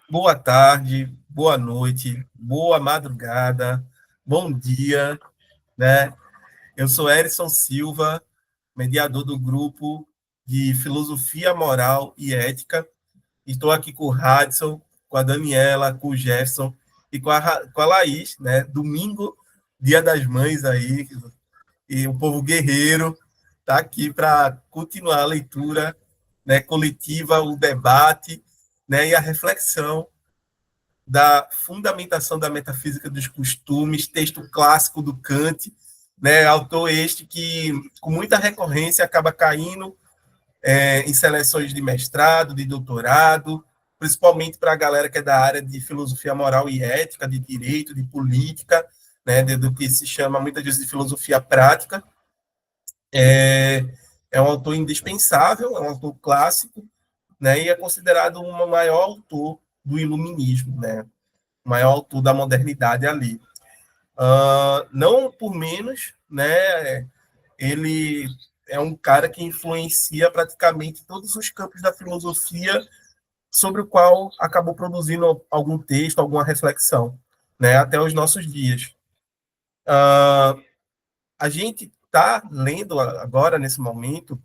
Boa tarde, boa noite, boa madrugada, bom dia, né? Eu sou Erison Silva, mediador do grupo de Filosofia, Moral e Ética. Estou aqui com o Hadson, com a Daniela, com o Jefferson e com a Laís, né? Domingo, Dia das Mães aí, e o povo guerreiro está aqui para continuar a leitura, né, coletiva, o debate, né, e a reflexão da fundamentação da metafísica dos costumes, texto clássico do Kant, né, autor este que, com muita recorrência, acaba caindo em seleções de mestrado, de doutorado, principalmente para a galera que é da área de filosofia moral e ética, de direito, de política, né, do que se chama muitas vezes de filosofia prática. É, é um autor indispensável, é um autor clássico, né, e é considerado o maior autor do iluminismo, né, o maior autor da modernidade ali. Não por menos, né, ele é um cara que influencia praticamente todos os campos da filosofia sobre o qual acabou produzindo algum texto, alguma reflexão, né, até os nossos dias. A gente está lendo agora, nesse momento,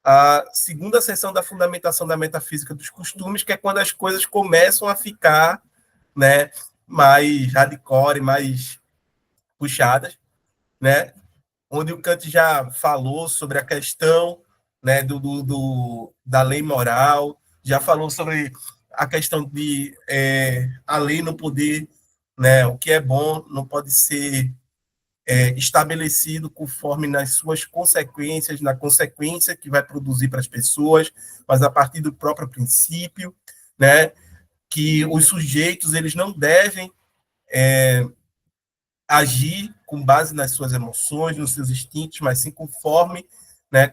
a segunda seção da fundamentação da metafísica dos costumes, que é quando as coisas começam a ficar, né, mais hardcore, mais puxadas, né, onde o Kant já falou sobre a questão, né, da lei moral, já falou sobre a questão de a lei não poder, né, o que é bom não pode ser estabelecido conforme nas suas consequências, na consequência que vai produzir para as pessoas, mas a partir do próprio princípio, né, que os sujeitos eles não devem agir com base nas suas emoções, nos seus instintos, mas sim conforme, né,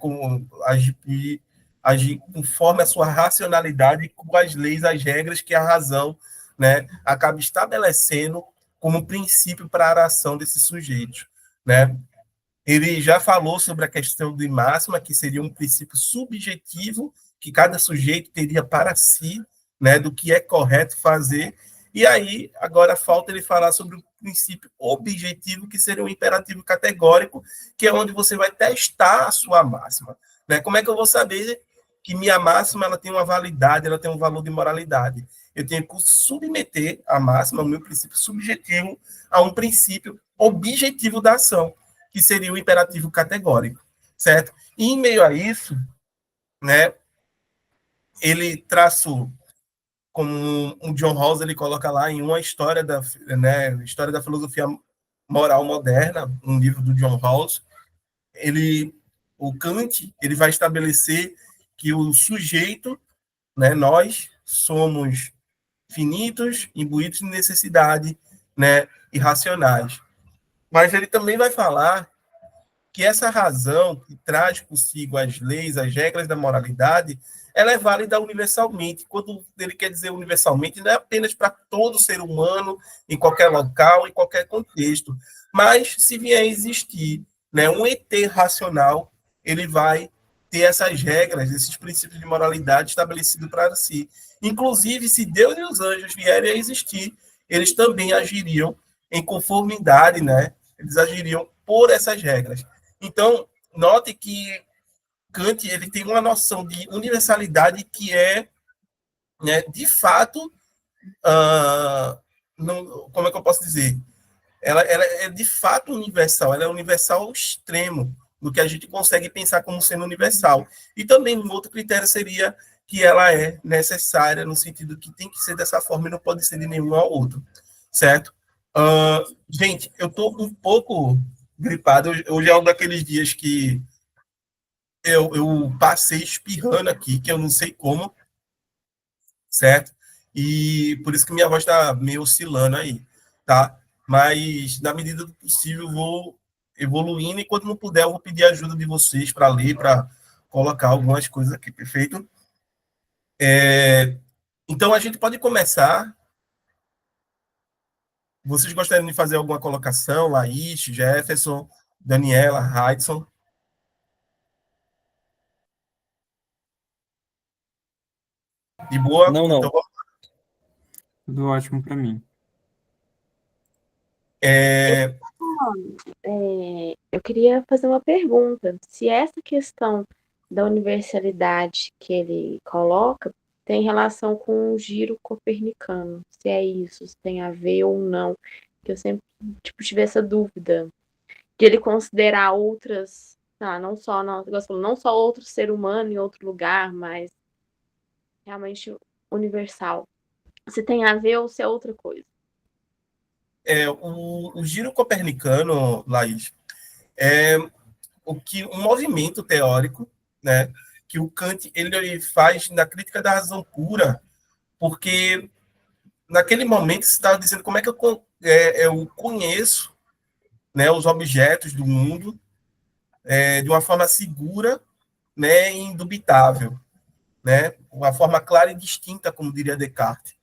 agir conforme a sua racionalidade e com as leis, as regras que a razão, né, acaba estabelecendo como princípio para a ação desses sujeitos, né? Ele já falou sobre a questão de máxima, que seria um princípio subjetivo que cada sujeito teria para si, né, do que é correto fazer. E aí, agora falta ele falar sobre o princípio objetivo, que seria um imperativo categórico, que é onde você vai testar a sua máxima. Né? Como é que eu vou saber que minha máxima ela tem uma validade, ela tem um valor de moralidade? Eu tenho que submeter a máxima, o meu princípio subjetivo, a um princípio objetivo da ação, que seria o imperativo categórico, certo? E em meio a isso, né, ele traçou, como o John Rawls ele coloca lá em uma história da, né, história da filosofia moral moderna, um livro do John Rawls, o Kant, ele vai estabelecer que o sujeito, né, nós somos finitos, imbuídos de necessidade, né, irracionais. Mas ele também vai falar que essa razão que traz consigo as leis, as regras da moralidade, ela é válida universalmente. Quando ele quer dizer universalmente, não é apenas para todo ser humano, em qualquer local, em qualquer contexto, mas se vier a existir, né, um ET racional, ele vai ter essas regras, esses princípios de moralidade estabelecidos para si. Inclusive, se Deus e os anjos vierem a existir, eles também agiriam em conformidade, né? Eles agiriam por essas regras. Então, note que Kant ele tem uma noção de universalidade que é, né, de fato, não, como é que eu posso dizer? Ela é de fato universal, ela é universal ao extremo do que a gente consegue pensar como sendo universal. E também um outro critério seria que ela é necessária no sentido que tem que ser dessa forma e não pode ser de nenhum ao outro, certo? Gente, eu estou um pouco gripado. Hoje é um daqueles dias que eu passei espirrando aqui, que eu não sei como, certo? E por isso que minha voz está meio oscilando aí, tá? Mas, na medida do possível, eu vou evoluindo e quando não puder, eu vou pedir ajuda de vocês para ler, para colocar algumas coisas aqui, perfeito? Então, a gente pode começar. Vocês gostariam de fazer alguma colocação? Laís, Jefferson, Daniela, Hudson? De boa? Não, Então, não. Tudo ótimo para mim. É, Eu queria fazer uma pergunta. Se essa questão da universalidade que ele coloca tem relação com o giro copernicano, se é isso, se tem a ver ou não, que eu sempre tipo, tive essa dúvida de ele considerar outras, não só, não, você falou, não só outro ser humano em outro lugar, mas realmente universal. Se tem a ver ou se é outra coisa. o giro copernicano, Laís, é um movimento teórico, né, que o Kant ele faz na crítica da razão pura, porque naquele momento você estava dizendo como é que eu conheço, né, os objetos do mundo de uma forma segura, né, e indubitável, né, uma forma clara e distinta, como diria Descartes.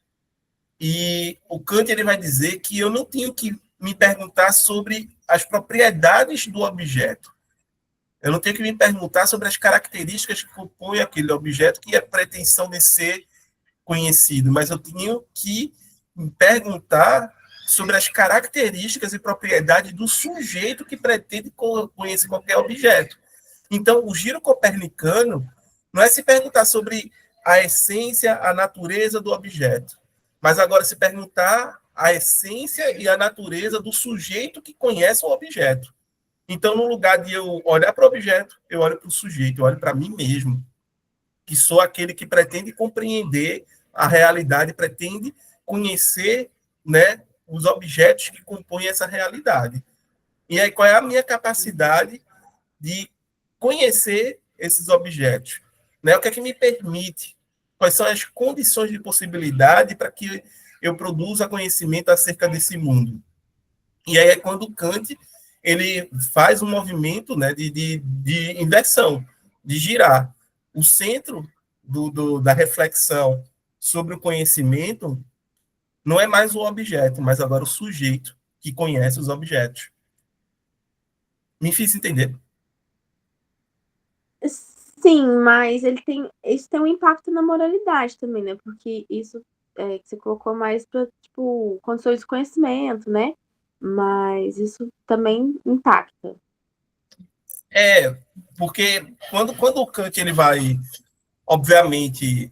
E o Kant ele vai dizer que eu não tenho que me perguntar sobre as propriedades do objeto. Eu não tenho que me perguntar sobre as características que compõem aquele objeto, que é a pretensão de ser conhecido, mas eu tenho que me perguntar sobre as características e propriedades do sujeito que pretende conhecer qualquer objeto. Então, o giro copernicano não é se perguntar sobre a essência, a natureza do objeto, mas agora se perguntar a essência e a natureza do sujeito que conhece o objeto. Então, no lugar de eu olhar para o objeto, eu olho para o sujeito, eu olho para mim mesmo, que sou aquele que pretende compreender a realidade, pretende conhecer, né, os objetos que compõem essa realidade. E aí, qual é a minha capacidade de conhecer esses objetos? Né? O que é que me permite? Quais são as condições de possibilidade para que eu produza conhecimento acerca desse mundo? E aí é quando Kant ele faz um movimento, né, de inversão, de girar. O centro da reflexão sobre o conhecimento não é mais o objeto, mas agora o sujeito que conhece os objetos. Me fiz entender? Sim, mas isso tem um impacto na moralidade também, né? Porque isso que você colocou mais para, tipo, condições de conhecimento, né? Mas isso também impacta. É, porque quando o Kant ele vai, obviamente,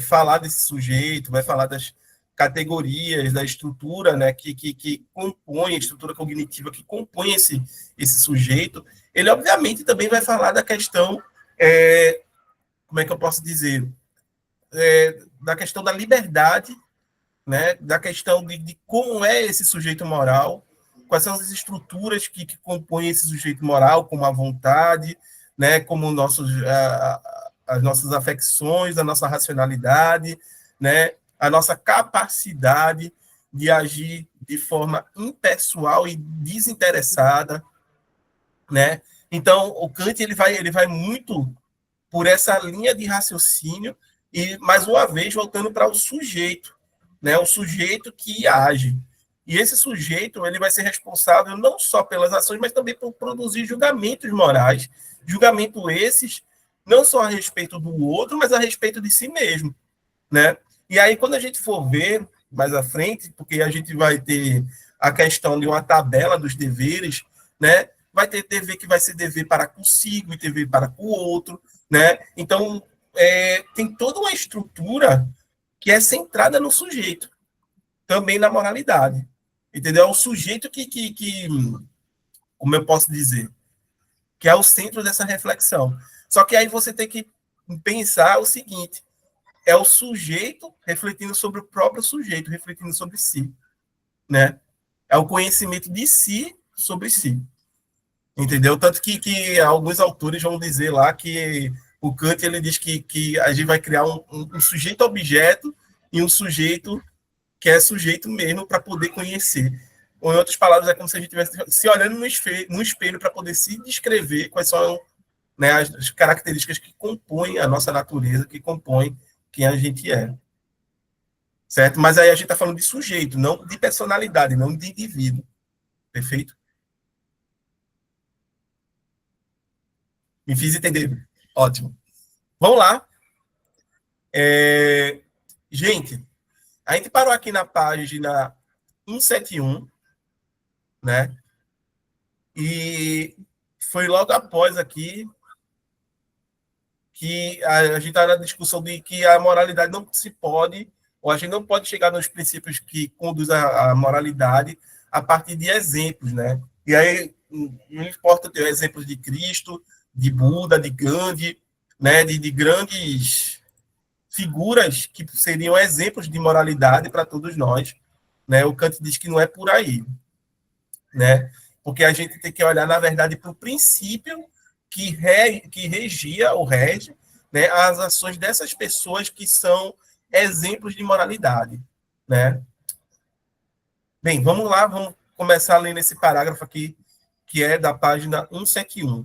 falar desse sujeito, vai falar das categorias, da estrutura, né, que compõe, a estrutura cognitiva que compõe esse sujeito, ele obviamente também vai falar da questão, como é que eu posso dizer, da questão da liberdade, né, da questão de como é esse sujeito moral, quais são as estruturas que compõem esse sujeito moral, como a vontade, né, como as nossas afecções, a nossa racionalidade, né, a nossa capacidade de agir de forma impessoal e desinteressada, né? Então, o Kant ele vai muito por essa linha de raciocínio e, mais uma vez, voltando para o sujeito, né? O sujeito que age. E esse sujeito ele vai ser responsável não só pelas ações, mas também por produzir julgamentos morais. Julgamento esses não só a respeito do outro, mas a respeito de si mesmo, né? E aí, quando a gente for ver mais à frente, porque a gente vai ter a questão de uma tabela dos deveres, né? Vai ter dever que vai ser dever para consigo e dever para com o outro, né? Então, tem toda uma estrutura que é centrada no sujeito, também na moralidade, entendeu? É o sujeito como eu posso dizer, que é o centro dessa reflexão. Só que aí você tem que pensar o seguinte: é o sujeito refletindo sobre o próprio sujeito, refletindo sobre si, né? É o conhecimento de si sobre si, entendeu? Tanto que alguns autores vão dizer lá que o Kant ele diz que a gente vai criar um sujeito objeto e um sujeito que é sujeito mesmo para poder conhecer. Ou, em outras palavras, é como se a gente estivesse se olhando no espelho para poder se descrever quais são, né, as características que compõem a nossa natureza, que compõem quem a gente é. Certo? Mas aí a gente está falando de sujeito, não de personalidade, não de indivíduo. Perfeito? Me fiz entender. Ótimo. Vamos lá. Gente, A gente parou aqui na página 171, né? E foi logo após aqui que a gente está na discussão de que a moralidade não se pode, ou a gente não pode chegar nos princípios que conduzem a moralidade a partir de exemplos, né? E aí não importa ter exemplos de Cristo, de Buda, de Gandhi, né? De grandes figuras que seriam exemplos de moralidade para todos nós, né? O Kant diz que não é por aí, né? Porque a gente tem que olhar, na verdade, para o princípio que regia ou rege, né, as ações dessas pessoas que são exemplos de moralidade, né? Bem, vamos lá, vamos começar lendo esse parágrafo aqui, que é da página 171.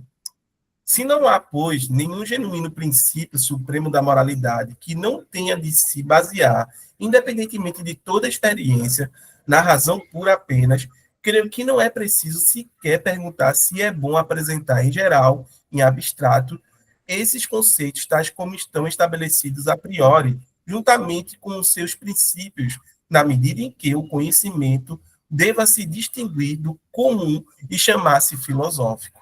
Se não há, pois, nenhum genuíno princípio supremo da moralidade que não tenha de se basear, independentemente de toda experiência, na razão pura apenas, creio que não é preciso sequer perguntar se é bom apresentar em geral, em abstrato, esses conceitos tais como estão estabelecidos a priori, juntamente com os seus princípios, na medida em que o conhecimento deva se distinguir do comum e chamar-se filosófico.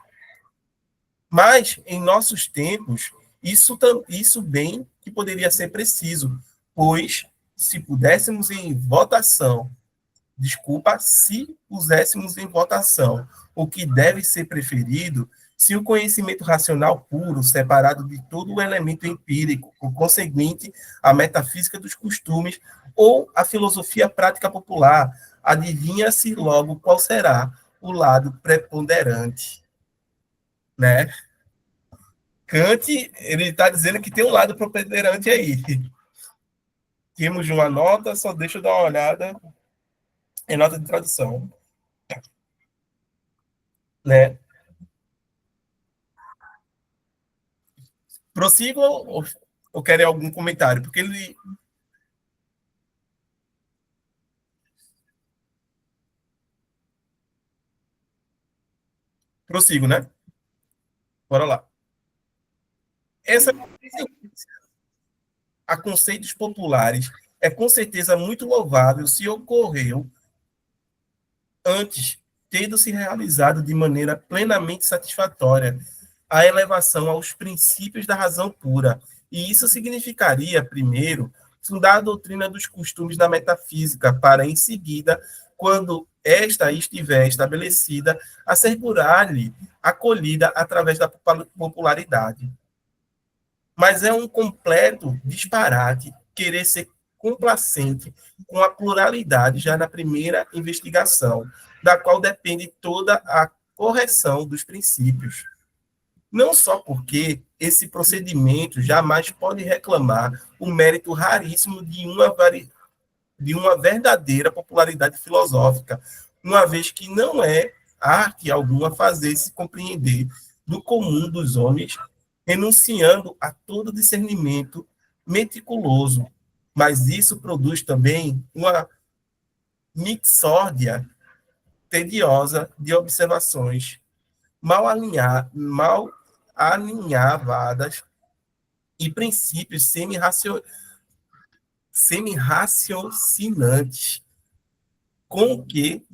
Mas, em nossos tempos, isso bem que poderia ser preciso, pois, se pudéssemos em votação, se puséssemos em votação o que deve ser preferido, se o conhecimento racional puro, separado de todo o elemento empírico, o conseguinte, a metafísica dos costumes, ou a filosofia prática popular, adivinha-se logo qual será o lado preponderante, né? Kant, ele está dizendo que tem um lado preponderante aí. Temos uma nota, só deixa eu dar uma olhada em nota de tradução, né? Prossigo ou querem algum comentário? Porque ele... Prossigo, né? Bora lá. Essa a conceitos populares é com certeza muito louvável se ocorreu antes, tendo se realizado de maneira plenamente satisfatória a elevação aos princípios da razão pura. E isso significaria, primeiro, fundar a doutrina dos costumes da metafísica, para, em seguida, quando esta estiver estabelecida, assegurar-lhe acolhida através da popularidade. Mas é um completo disparate querer ser complacente com a pluralidade já na primeira investigação, da qual depende toda a correção dos princípios. Não só porque esse procedimento jamais pode reclamar o mérito raríssimo de uma verdadeira popularidade filosófica, uma vez que não é arte alguma fazer-se compreender do comum dos homens, renunciando a todo discernimento meticuloso. Mas isso produz também uma mixórdia tediosa de observações mal alinhavadas e princípios semi-raciocinantes com que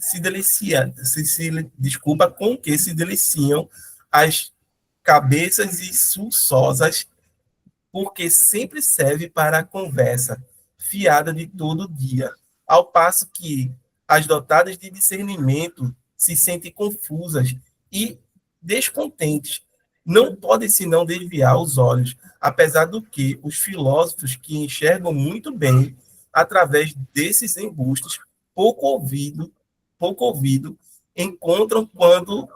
com que se deliciam as cabeças insulsosas, porque sempre serve para a conversa fiada de todo dia, ao passo que as dotadas de discernimento se sentem confusas e descontentes, não podem senão desviar os olhos, apesar do que os filósofos que enxergam muito bem através desses embustes pouco ouvido, encontram quando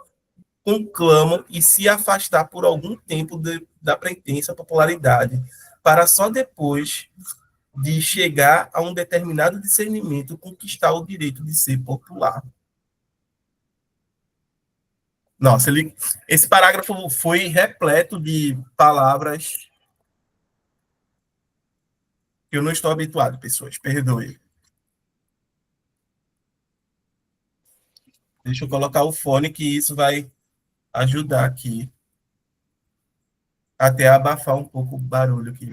conclamam e se afastar por algum tempo da pretensa popularidade, para só depois de chegar a um determinado discernimento conquistar o direito de ser popular. Nossa, esse parágrafo foi repleto de palavras que eu não estou habituado, pessoas, perdoe. Deixa eu colocar o fone, que isso vai ajudar aqui, até abafar um pouco o barulho que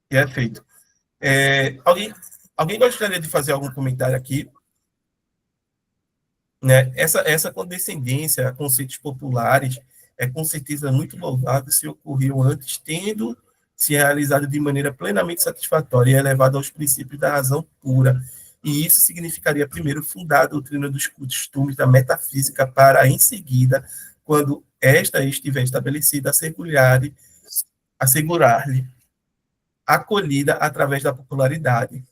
é feito. Alguém gostaria de fazer algum comentário aqui? Né? Essa condescendência a conceitos populares é com certeza muito louvável se ocorreu antes, tendo se realizado de maneira plenamente satisfatória e elevada aos princípios da razão pura. E isso significaria, primeiro, fundar a doutrina dos costumes da metafísica para, em seguida, quando esta estiver estabelecida, assegurar-lhe acolhida através da popularidade.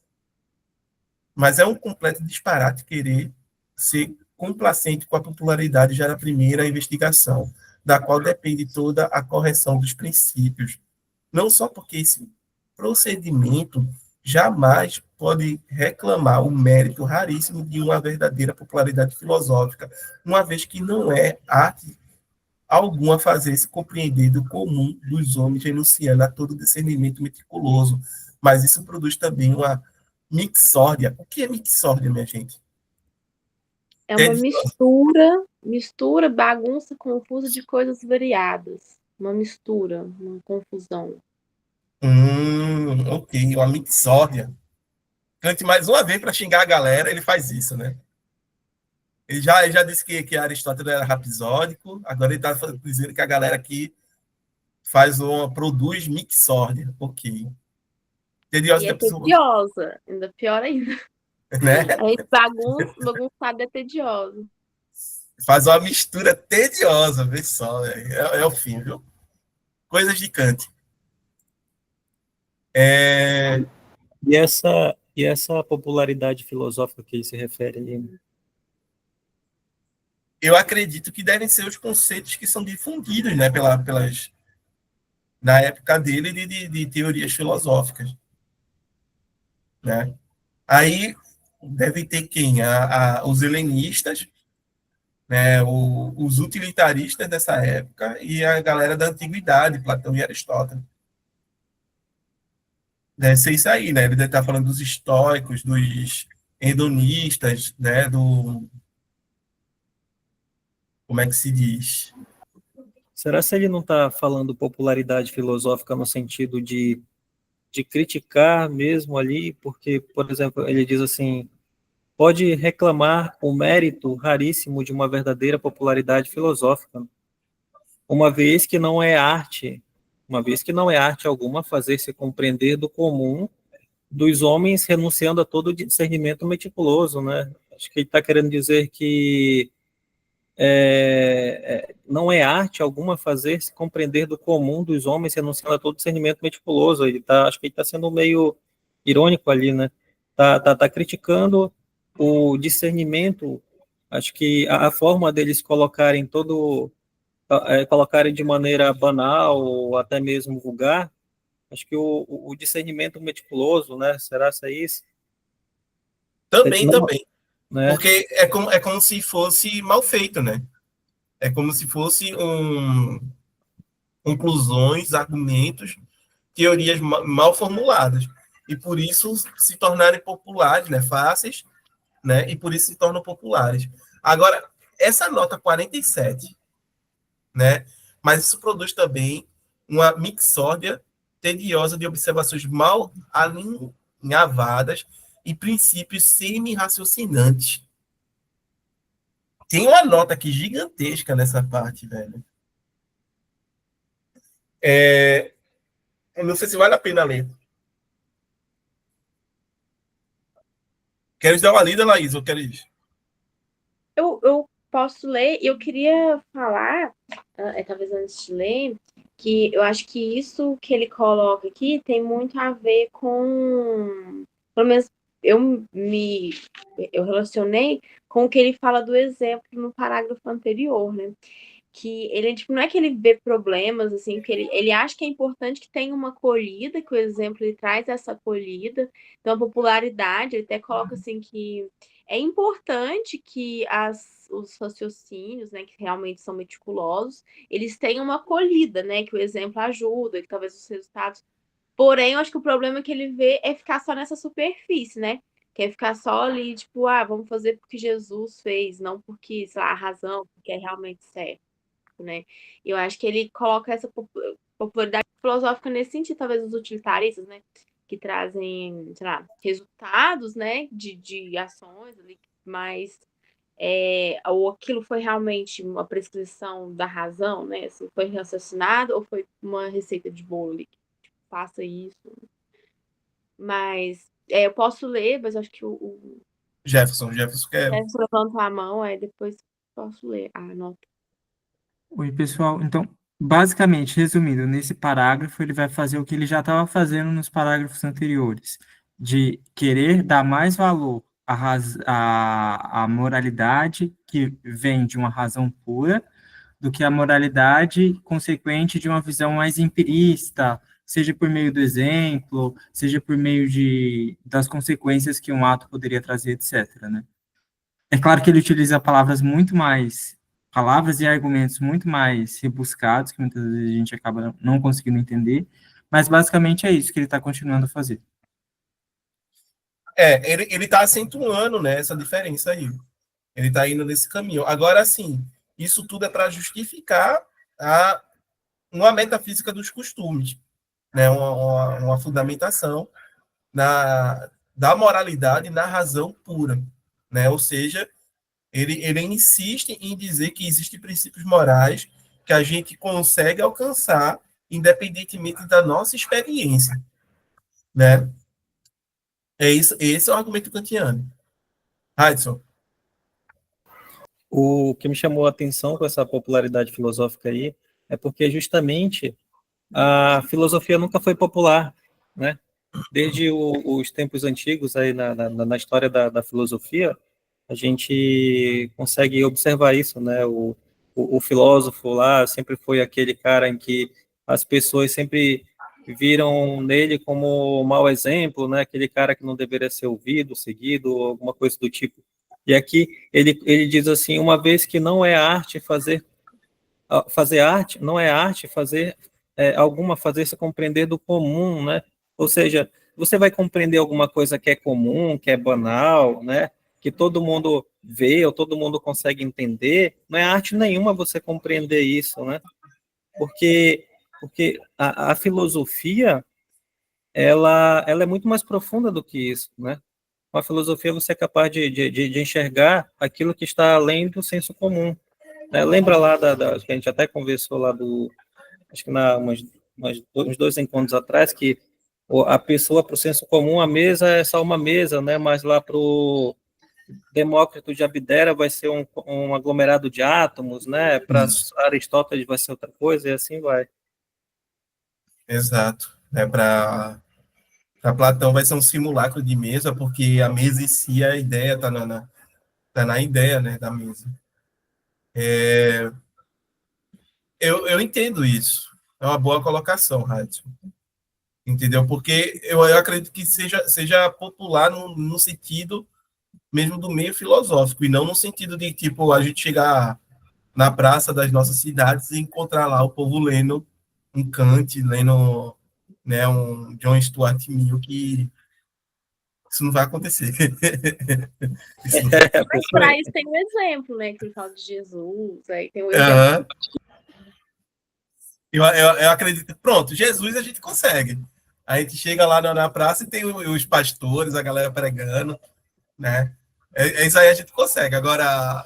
Mas é um completo disparate querer ser complacente com a popularidade já na primeira investigação, da qual depende toda a correção dos princípios. Não só porque esse procedimento jamais pode reclamar o mérito raríssimo de uma verdadeira popularidade filosófica, uma vez que não é arte alguma fazer-se compreender do comum dos homens, renunciando a todo discernimento meticuloso. Mas isso produz também uma mixórdia. O que é mixórdia, minha gente? É É uma de... mistura, bagunça confusa de coisas variadas. Uma mistura, uma confusão. Ok, uma mixórdia. Cante mais uma vez para xingar a galera, ele faz isso, né? Ele já disse que Aristóteles era rapsódico, agora ele está dizendo que a galera aqui produz mixórdia. Ok. E Tediosa é da pessoa, tediosa, ainda pior ainda. né? A gente bagunçada é tediosa. Faz uma mistura tediosa, vê só, é o fim, viu? Coisas de Kant. É, E essa popularidade filosófica que ele se refere ali, eu acredito que devem ser os conceitos que são difundidos, né, na época dele de teorias filosóficas, né? Aí deve ter quem? Os helenistas, né, os utilitaristas dessa época e a galera da antiguidade, Platão e Aristóteles. Deve ser isso aí, né? Ele deve estar falando dos estoicos, dos hedonistas, né? Como é que se diz? será se ele não está falando popularidade filosófica no sentido de criticar mesmo ali, porque, por exemplo, ele diz assim, pode reclamar o mérito raríssimo de uma verdadeira popularidade filosófica, uma vez que não é arte, uma vez que não é arte alguma fazer-se compreender do comum dos homens renunciando a todo discernimento meticuloso, né? Acho que ele está querendo dizer que não é arte alguma fazer-se compreender do comum dos homens renunciando a todo discernimento meticuloso. Acho que ele está sendo meio irônico ali, né? Tá criticando o discernimento. Acho que a forma deles colocarem de maneira banal ou até mesmo vulgar. Acho que o discernimento meticuloso, né? Será que é isso? Também, Não, também. né? Porque é como se fosse mal feito, né? É como se fosse conclusões, argumentos, teorias mal formuladas. E por isso se tornarem populares, né? Fáceis, né? E por isso se tornam populares. Agora, essa nota 47, né? Mas isso produz também uma mixórdia tediosa de observações mal alinhavadas e princípios semi-raciocinantes. Tem uma nota aqui gigantesca nessa parte, velho. Eu não sei se vale a pena ler. Queres dar uma lida, Laís, ou queres? Eu posso ler, eu queria falar, talvez antes de ler, que eu acho que isso que ele coloca aqui tem muito a ver com, pelo menos eu relacionei com o que ele fala do exemplo no parágrafo anterior, né? Que ele tipo, não é que ele vê problemas, assim, que ele acha que é importante que tenha uma acolhida, que o exemplo ele traz essa acolhida, então a popularidade, ele até coloca assim que é importante que os raciocínios, né, que realmente são meticulosos, eles tenham uma acolhida, né, que o exemplo ajuda, que talvez os resultados. Porém, eu acho que o problema que ele vê é ficar só nessa superfície, né? Quer ficar só ali, tipo, vamos fazer porque Jesus fez, não porque, sei lá, a razão, porque é realmente certo, né? Eu acho que ele coloca essa popularidade filosófica nesse sentido, talvez os utilitaristas, né? que trazem, sei lá, resultados, né, de ações ali, mas ou aquilo foi realmente uma prescrição da razão, né? Assim, foi raciocinado ou foi uma receita de bolo ali, que tipo, faça isso. Mas eu posso ler, mas acho que o Jefferson quer. Jefferson levantou a mão, aí depois posso ler. Ah, não. Oi, pessoal. Então, basicamente, resumindo, nesse parágrafo, ele vai fazer o que ele já estava fazendo nos parágrafos anteriores, de querer dar mais valor à moralidade que vem de uma razão pura, do que a moralidade consequente de uma visão mais empirista, seja por meio do exemplo, seja por meio das consequências que um ato poderia trazer, etc., né? É claro que ele utiliza palavras e argumentos muito mais rebuscados, que muitas vezes a gente acaba não conseguindo entender, mas basicamente é isso que ele está continuando a fazer. Ele está acentuando, né, essa diferença aí. Ele está indo nesse caminho. Agora, assim, isso tudo é para justificar uma metafísica dos costumes, né, uma fundamentação da moralidade na razão pura, né? Ou seja, ele insiste em dizer que existem princípios morais que a gente consegue alcançar independentemente da nossa experiência, né? Esse é o argumento kantiano. Hudson. O que me chamou a atenção com essa popularidade filosófica aí é porque justamente a filosofia nunca foi popular, né? Desde os tempos antigos aí na história da filosofia, a gente consegue observar isso, né? O filósofo lá sempre foi aquele cara em que as pessoas sempre viram nele como um mau exemplo, né? Aquele cara que não deveria ser ouvido, seguido, alguma coisa do tipo. E aqui ele diz assim, uma vez que não é arte fazer arte, não é arte fazer fazer se compreender do comum, né? Ou seja, você vai compreender alguma coisa que é comum, que é banal, né? Que todo mundo vê ou todo mundo consegue entender, não é arte nenhuma você compreender isso, né? Porque a filosofia, ela é muito mais profunda do que isso, né? Com a filosofia você é capaz de enxergar aquilo que está além do senso comum, né? Lembra lá que a gente até conversou lá acho que uns 2 encontros atrás, que a pessoa, para o senso comum, a mesa é só uma mesa, né? Mas lá para o Demócrito de Abdera vai ser um aglomerado de átomos, né? Para Aristóteles vai ser outra coisa, e assim vai. Exato. Para Platão vai ser um simulacro de mesa, porque a mesa em si, a ideia tá na ideia, né, da mesa. Eu entendo isso. É uma boa colocação, Hudson. Entendeu? Porque eu acredito que seja popular no sentido mesmo do meio filosófico, e não no sentido de, tipo, a gente chegar na praça das nossas cidades e encontrar lá o povo lendo um Kant, lendo, né, um John Stuart Mill, que isso não vai acontecer. Isso não vai acontecer. Mas para isso tem um exemplo, né? Que ele fala de Jesus, aí tem um exemplo. Uhum. Eu acredito. Pronto, Jesus a gente consegue. A gente chega lá na praça e tem os pastores, a galera pregando, né? Isso aí a gente consegue. Agora,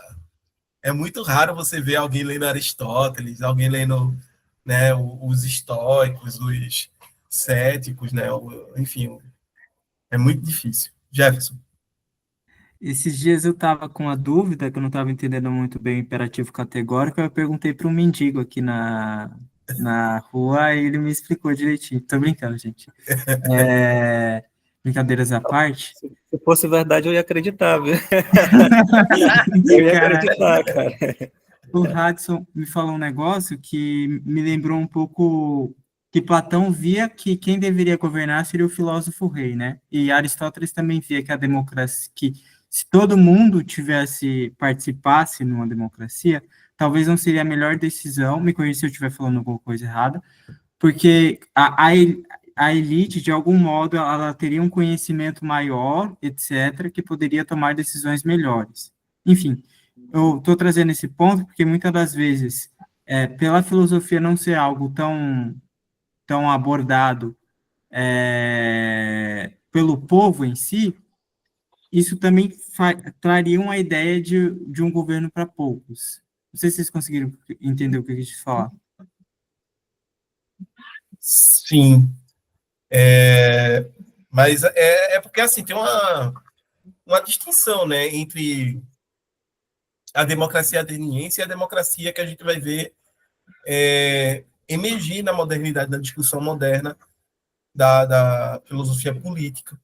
é muito raro você ver alguém lendo Aristóteles, alguém lendo, né, os estoicos, os céticos, né? Enfim, é muito difícil. Jefferson. Esses dias eu estava com uma dúvida, que eu não estava entendendo muito bem o imperativo categórico, eu perguntei para um mendigo aqui na rua e ele me explicou direitinho. Tô brincando, gente. Brincadeiras à parte. Se fosse verdade, eu ia acreditar, viu? Eu ia acreditar, cara. O Hudson me falou um negócio que me lembrou um pouco que Platão via que quem deveria governar seria o filósofo rei, né? E Aristóteles também via que a democracia, que se todo mundo participasse numa democracia, talvez não seria a melhor decisão, me corrija se eu estiver falando alguma coisa errada, porque a elite, de algum modo, ela teria um conhecimento maior, etc., que poderia tomar decisões melhores. Enfim, eu estou trazendo esse ponto porque muitas das vezes, pela filosofia não ser algo tão abordado pelo povo em si, isso também traria uma ideia de um governo para poucos. Não sei se vocês conseguiram entender o que eu quis falar. Sim. Mas é porque, assim, tem uma distinção, né, entre a democracia ateniense e a democracia que a gente vai ver emergir na modernidade, na discussão moderna da filosofia política.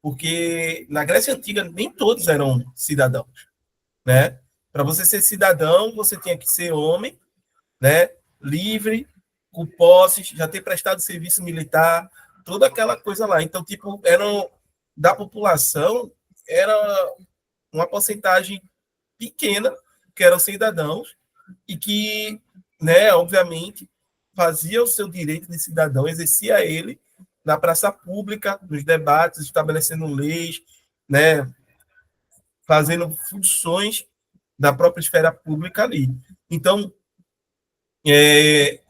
Porque na Grécia Antiga nem todos eram cidadãos, né? Para você ser cidadão, você tinha que ser homem, né? Livre, com posses, já ter prestado serviço militar, toda aquela coisa lá. Então, tipo, da população, era uma porcentagem pequena que eram cidadãos e que, né, obviamente, fazia o seu direito de cidadão, exercia ele na praça pública, nos debates, estabelecendo leis, né, fazendo funções da própria esfera pública ali. Então,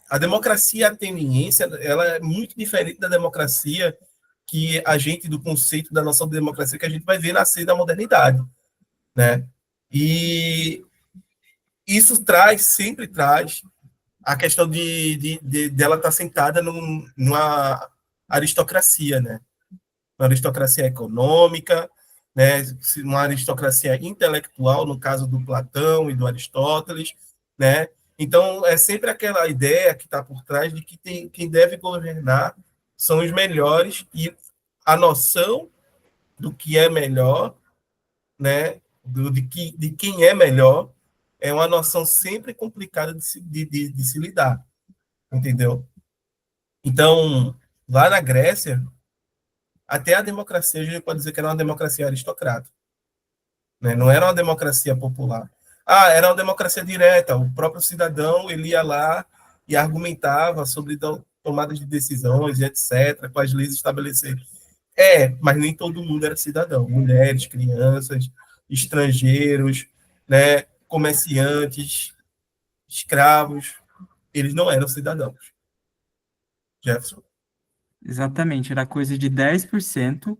a democracia ateniense, ela é muito diferente da democracia que a gente, do conceito da noção de democracia que a gente vai ver nascer da modernidade, né? E isso sempre traz a questão dela estar sentada numa aristocracia, né? Uma aristocracia econômica, né? Uma aristocracia intelectual, no caso do Platão e do Aristóteles, né? Então, é sempre aquela ideia que está por trás de que quem deve governar são os melhores e a noção do que é melhor, né? De quem é melhor, é uma noção sempre complicada de se lidar, entendeu? Então, lá na Grécia, até a democracia, a gente pode dizer que era uma democracia aristocrata, né? Não era uma democracia popular. Era uma democracia direta, o próprio cidadão ele ia lá e argumentava sobre tomadas de decisões e etc., quais leis estabelecer. Mas nem todo mundo era cidadão. Mulheres, crianças, estrangeiros, né, comerciantes, escravos, eles não eram cidadãos. Jefferson? Exatamente, era coisa de 10%.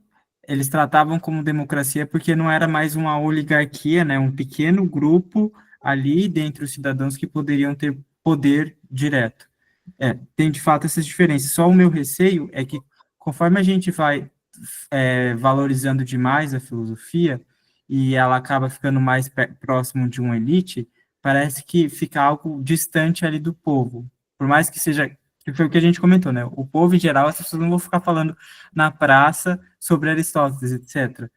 Eles tratavam como democracia porque não era mais uma oligarquia, né? Um pequeno grupo ali dentre os cidadãos que poderiam ter poder direto. Tem de fato essas diferenças. Só o meu receio é que, conforme a gente vai valorizando demais a filosofia e ela acaba ficando mais próximo de uma elite, parece que fica algo distante ali do povo. Por mais que seja, que foi o que a gente comentou, né? O povo, em geral, as pessoas não vão ficar falando na praça sobre Aristóteles, etc.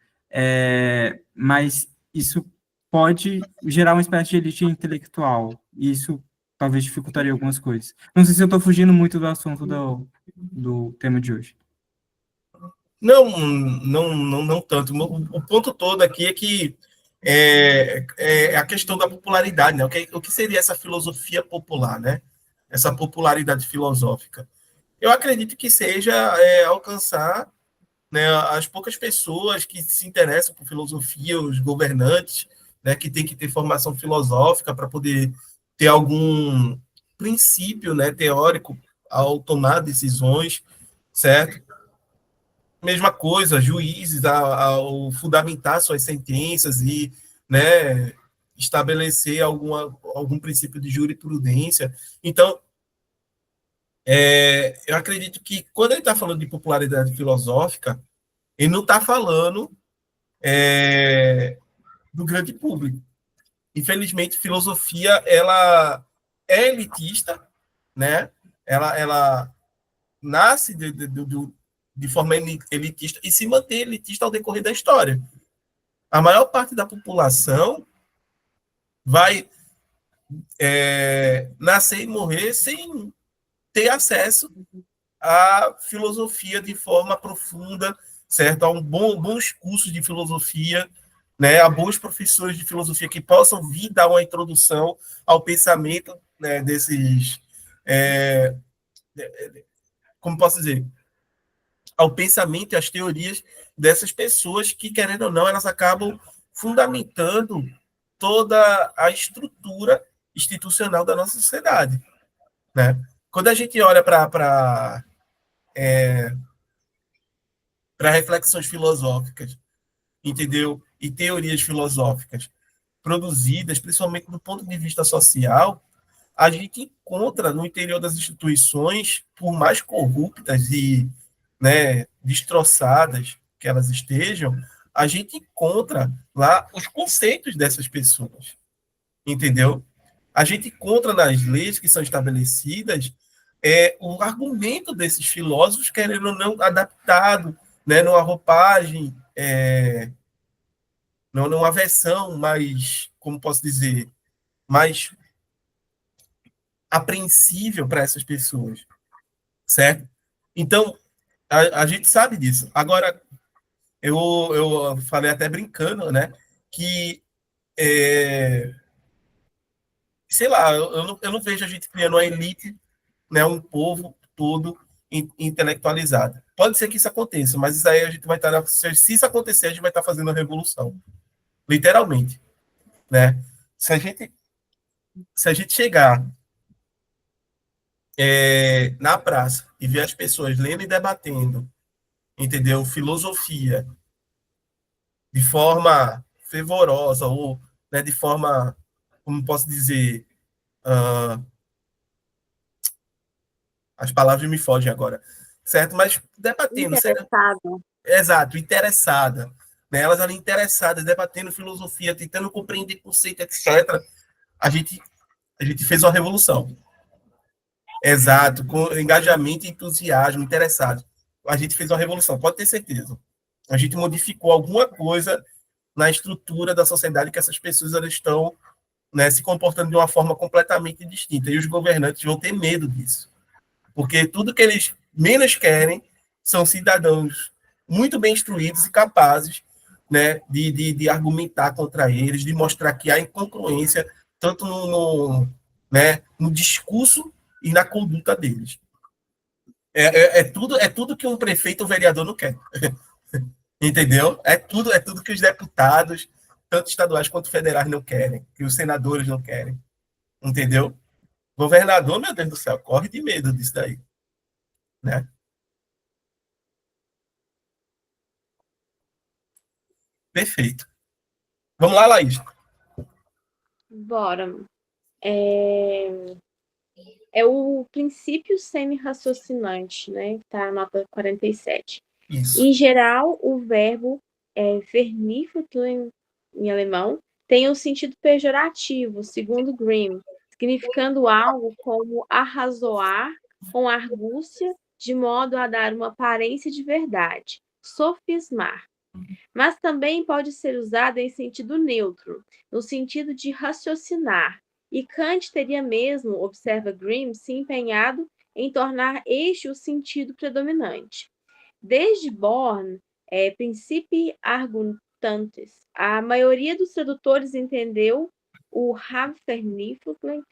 Mas isso pode gerar uma espécie de elite intelectual. E isso talvez dificultaria algumas coisas. Não sei se eu estou fugindo muito do assunto do tema de hoje. Não tanto. O ponto todo aqui é que é a questão da popularidade, né? O que seria essa filosofia popular, né? Essa popularidade filosófica. Eu acredito que seja alcançar, né, as poucas pessoas que se interessam por filosofia, os governantes, né, que tem que ter formação filosófica para poder ter algum princípio, né, teórico ao tomar decisões, certo? Mesma coisa, juízes ao fundamentar suas sentenças e, né, estabelecer algum princípio de jurisprudência. Então, eu acredito que quando ele está falando de popularidade filosófica, ele não está falando do grande público. Infelizmente, filosofia ela é elitista, né? Ela nasce de forma elitista e se mantém elitista ao decorrer da história. A maior parte da população vai nascer e morrer sem ter acesso à filosofia de forma profunda, certo? A bons cursos de filosofia, né? A bons professores de filosofia que possam vir dar uma introdução ao pensamento, né, desses... como posso dizer? Ao pensamento e às teorias dessas pessoas que, querendo ou não, elas acabam fundamentando toda a estrutura institucional da nossa sociedade, né? Quando a gente olha para para reflexões filosóficas, entendeu? E teorias filosóficas produzidas, principalmente do ponto de vista social, a gente encontra no interior das instituições, por mais corruptas e, né, destroçadas que elas estejam, a gente encontra lá os conceitos dessas pessoas, entendeu? A gente encontra nas leis que são estabelecidas o argumento desses filósofos, querendo ou não, adaptado, né, numa roupagem, não numa versão mais, como posso dizer, mais apreensível para essas pessoas, certo? Então, a gente sabe disso. Agora, eu falei até brincando, né, que, sei lá, eu não vejo a gente criando uma elite, né, um povo todo intelectualizado. Pode ser que isso aconteça, mas isso aí a gente vai estar, se isso acontecer, a gente vai estar fazendo a revolução, literalmente, né? Se a gente, se a gente chegar na praça e ver as pessoas lendo e debatendo, entendeu? Filosofia de forma fervorosa ou, né, de forma, como posso dizer, uh, as palavras me fogem agora, certo? Mas debatendo, certo? Interessado. Exato, interessada. Né? Elas ali interessadas, debatendo filosofia, tentando compreender conceito, etc. A gente, a gente fez uma revolução. Exato, com engajamento e entusiasmo, interessados. A gente fez uma revolução, pode ter certeza. A gente modificou alguma coisa na estrutura da sociedade que essas pessoas elas estão, né, se comportando de uma forma completamente distinta. E os governantes vão ter medo disso. Porque tudo que eles menos querem são cidadãos muito bem instruídos e capazes, né, de argumentar contra eles, de mostrar que há incongruência tanto né, no discurso e na conduta deles. É tudo que um prefeito ou vereador não quer. Entendeu? É tudo que os deputados, tanto estaduais quanto federais, não querem, que os senadores não querem. Entendeu? Governador, meu Deus do céu, corre de medo disso daí. Né? Perfeito. Vamos lá, Laís. Bora. É o princípio semi-raciocinante, né? Que está na nota 47. Isso. Em geral, o verbo vernifutln, em alemão, tem um sentido pejorativo, segundo Grimm, significando algo como arrazoar com argúcia, de modo a dar uma aparência de verdade, sofismar. Mas também pode ser usado em sentido neutro, no sentido de raciocinar, e Kant teria mesmo, observa Grimm, se empenhado em tornar este o sentido predominante. Desde Born, Principii Argumentantes, a maioria dos tradutores entendeu o Hafernifuclen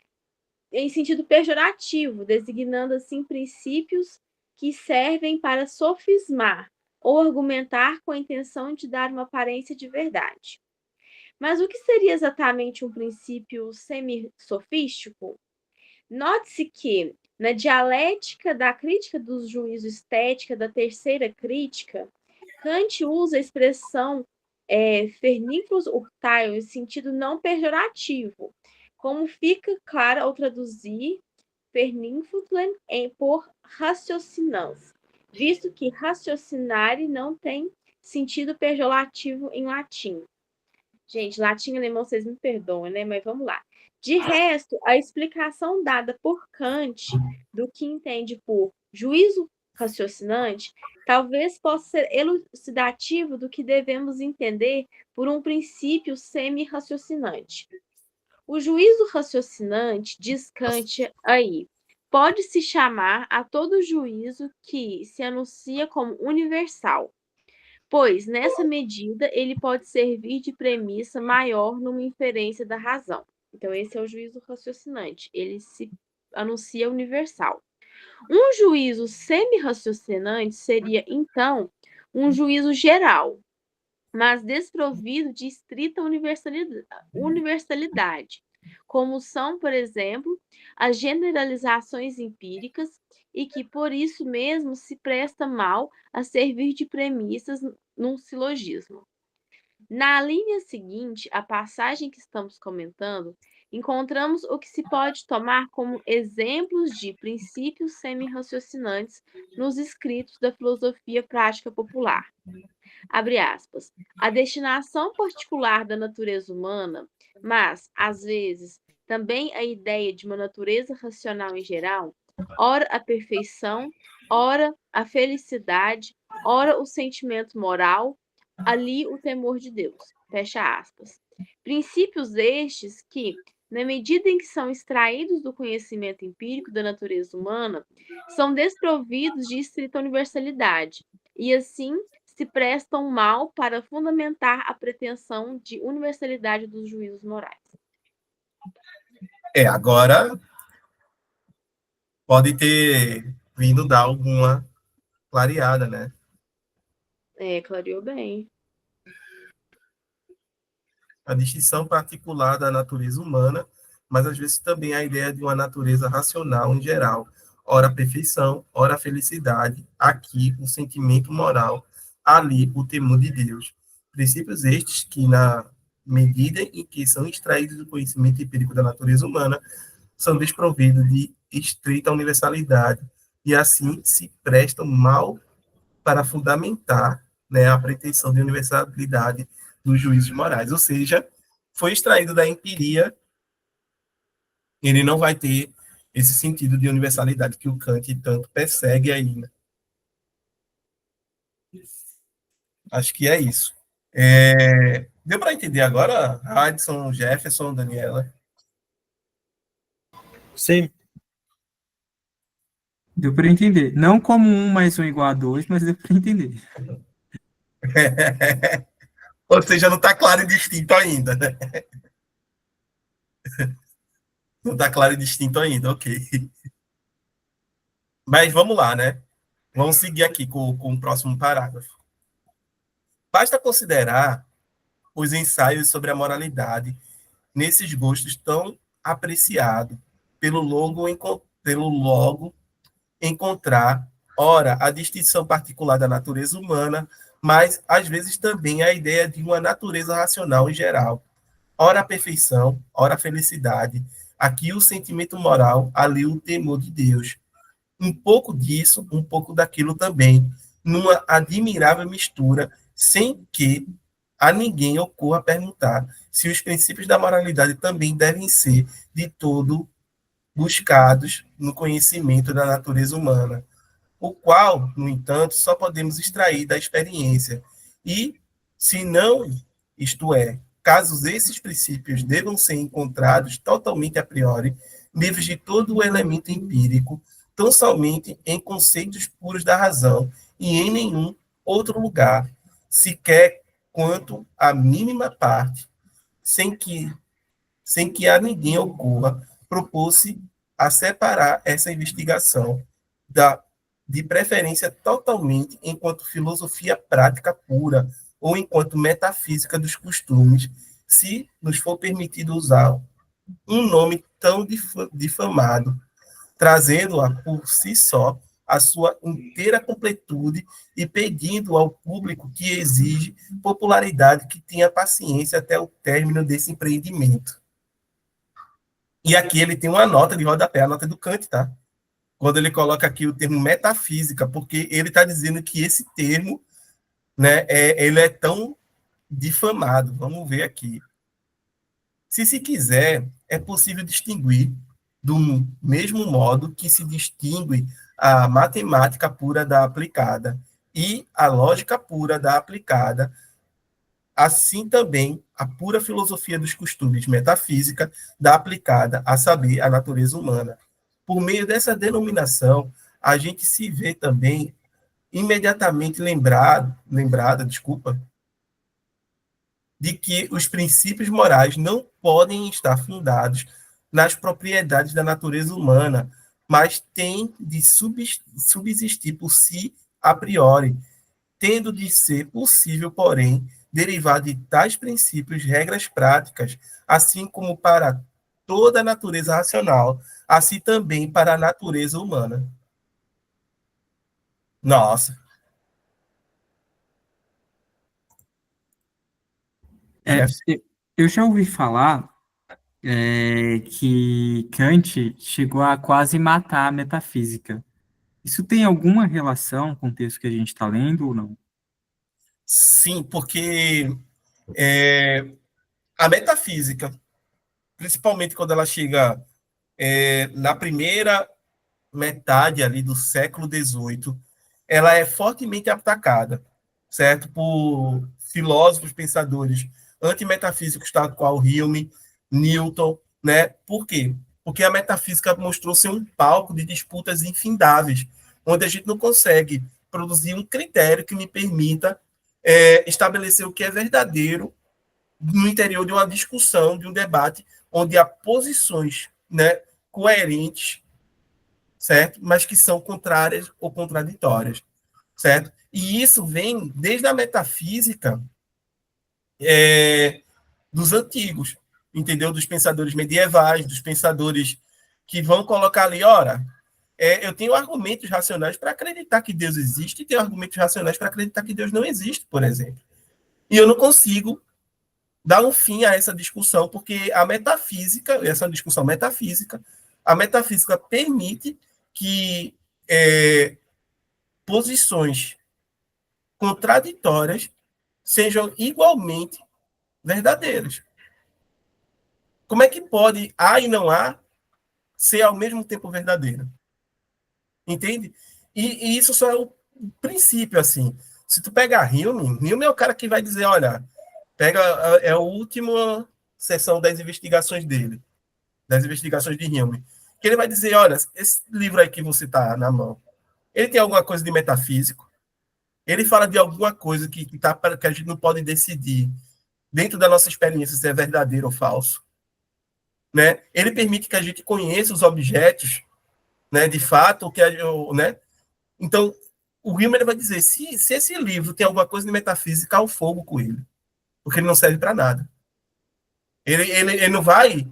em sentido pejorativo, designando assim princípios que servem para sofismar ou argumentar com a intenção de dar uma aparência de verdade. Mas o que seria exatamente um princípio semi-sofístico? Note-se que, na dialética da crítica do juízo estética da terceira crítica, Kant usa a expressão Vernunftlose Urteil em sentido não pejorativo, como fica claro ao traduzir Vernunftln por raciocinância, visto que raciocinare não tem sentido pejorativo em latim. Gente, latim e alemão, vocês me perdoam, né? Mas vamos lá. De resto, a explicação dada por Kant do que entende por juízo raciocinante talvez possa ser elucidativo do que devemos entender por um princípio semi-raciocinante. O juízo raciocinante, diz Kant aí, pode se chamar a todo juízo que se anuncia como universal, pois, nessa medida, ele pode servir de premissa maior numa inferência da razão. Então, esse é o juízo raciocinante. Ele se anuncia universal. Um juízo semi-raciocinante seria, então, um juízo geral, mas desprovido de estrita universalidade, como são, por exemplo, as generalizações empíricas e que, por isso mesmo, se presta mal a servir de premissas num silogismo. Na linha seguinte, a passagem que estamos comentando, encontramos o que se pode tomar como exemplos de princípios semi-raciocinantes nos escritos da filosofia prática popular. Abre aspas. A destinação particular da natureza humana, mas, às vezes, também a ideia de uma natureza racional em geral, ora a perfeição, ora a felicidade, ora o sentimento moral, ali o temor de Deus. Fecha aspas. Princípios estes que, na medida em que são extraídos do conhecimento empírico da natureza humana, são desprovidos de estrita universalidade e, assim, se prestam mal para fundamentar a pretensão de universalidade dos juízos morais. Agora pode ter vindo dar alguma clareada, né? Clareou bem. A distinção particular da natureza humana, mas às vezes também a ideia de uma natureza racional em geral. Ora a perfeição, ora a felicidade, aqui o sentimento moral, ali o temor de Deus. Princípios estes que, na medida em que são extraídos do conhecimento empírico da natureza humana, são desprovidos de estrita universalidade e assim se prestam mal para fundamentar, né, a pretensão de universalidade dos juízos morais. Ou seja, foi extraído da empiria, ele não vai ter esse sentido de universalidade que o Kant tanto persegue ainda. Acho que é isso. Deu para entender agora, Adson, Jefferson, Daniela? Sim. Deu para entender. Não como 1 mais 1 igual a 2, mas deu para entender. Ou seja, não está claro e distinto ainda, né? Não está claro e distinto ainda, ok. Mas vamos lá, né? Vamos seguir aqui com o próximo parágrafo. Basta considerar os ensaios sobre a moralidade nesses gostos tão apreciados pelo logo encontrar, ora, a distinção particular da natureza humana, mas, às vezes, também a ideia de uma natureza racional em geral. Ora a perfeição, ora a felicidade, aqui o sentimento moral, ali o temor de Deus. Um pouco disso, um pouco daquilo também, numa admirável mistura, sem que a ninguém ocorra perguntar se os princípios da moralidade também devem ser de todo buscados no conhecimento da natureza humana, o qual, no entanto, só podemos extrair da experiência. E, se não, isto é, caso esses princípios devam ser encontrados totalmente a priori, livres de todo o elemento empírico, tão somente em conceitos puros da razão e em nenhum outro lugar, sequer quanto à mínima parte, sem que a ninguém ocorra propor-se a separar essa investigação de preferência totalmente enquanto filosofia prática pura ou enquanto metafísica dos costumes, se nos for permitido usar um nome tão difamado, trazendo-a por si só a sua inteira completude e pedindo ao público que exige popularidade que tenha paciência até o término desse empreendimento. E aqui ele tem uma nota de rodapé, a nota do Kant, tá? Quando ele coloca aqui o termo metafísica, porque ele está dizendo que esse termo, né, ele é tão difamado. Vamos ver aqui. Se quiser, é possível distinguir do mesmo modo que se distingue a matemática pura da aplicada e a lógica pura da aplicada, assim também a pura filosofia dos costumes metafísica da aplicada, a saber, a natureza humana. Por meio dessa denominação, a gente se vê também imediatamente lembrada, de que os princípios morais não podem estar fundados nas propriedades da natureza humana, mas têm de subsistir por si a priori, tendo de ser possível, porém, derivar de tais princípios regras práticas, assim como para toda a natureza racional, assim também para a natureza humana. Nossa. É, Jefferson. eu já ouvi falar que Kant chegou a quase matar a metafísica. Isso tem alguma relação com o texto que a gente está lendo ou não? Sim, porque a metafísica, principalmente quando ela chega na primeira metade ali do século XVIII, ela é fortemente atacada, certo? Por filósofos, pensadores antimetafísicos, tal qual Hume, Newton, né? Por quê? Porque a metafísica mostrou ser um palco de disputas infindáveis, onde a gente não consegue produzir um critério que me permita estabelecer o que é verdadeiro no interior de uma discussão, de um debate, onde há posições, né, coerentes, certo? Mas que são contrárias ou contraditórias, certo? E isso vem desde a metafísica dos antigos, entendeu? Dos pensadores medievais, dos pensadores que vão colocar ali, ora, eu tenho argumentos racionais para acreditar que Deus existe e tenho argumentos racionais para acreditar que Deus não existe, por exemplo. E eu não consigo dar um fim a essa discussão, porque a metafísica, essa discussão metafísica, a metafísica permite que posições contraditórias sejam igualmente verdadeiras. Como é que pode A e não A ser ao mesmo tempo verdadeira? Entende? E isso só é o princípio, assim. Se tu pegar Hume é o cara que vai dizer, olha, pega a última sessão das investigações dele, das investigações de Hume, que ele vai dizer, olha, esse livro aí que você está na mão, ele tem alguma coisa de metafísico, ele fala de alguma coisa que a gente não pode decidir dentro da nossa experiência se é verdadeiro ou falso, né? Ele permite que a gente conheça os objetos, né, de fato, né? Então, o Hume vai dizer, se esse livro tem alguma coisa de metafísica, há o fogo com ele, porque ele não serve para nada. Ele não vai,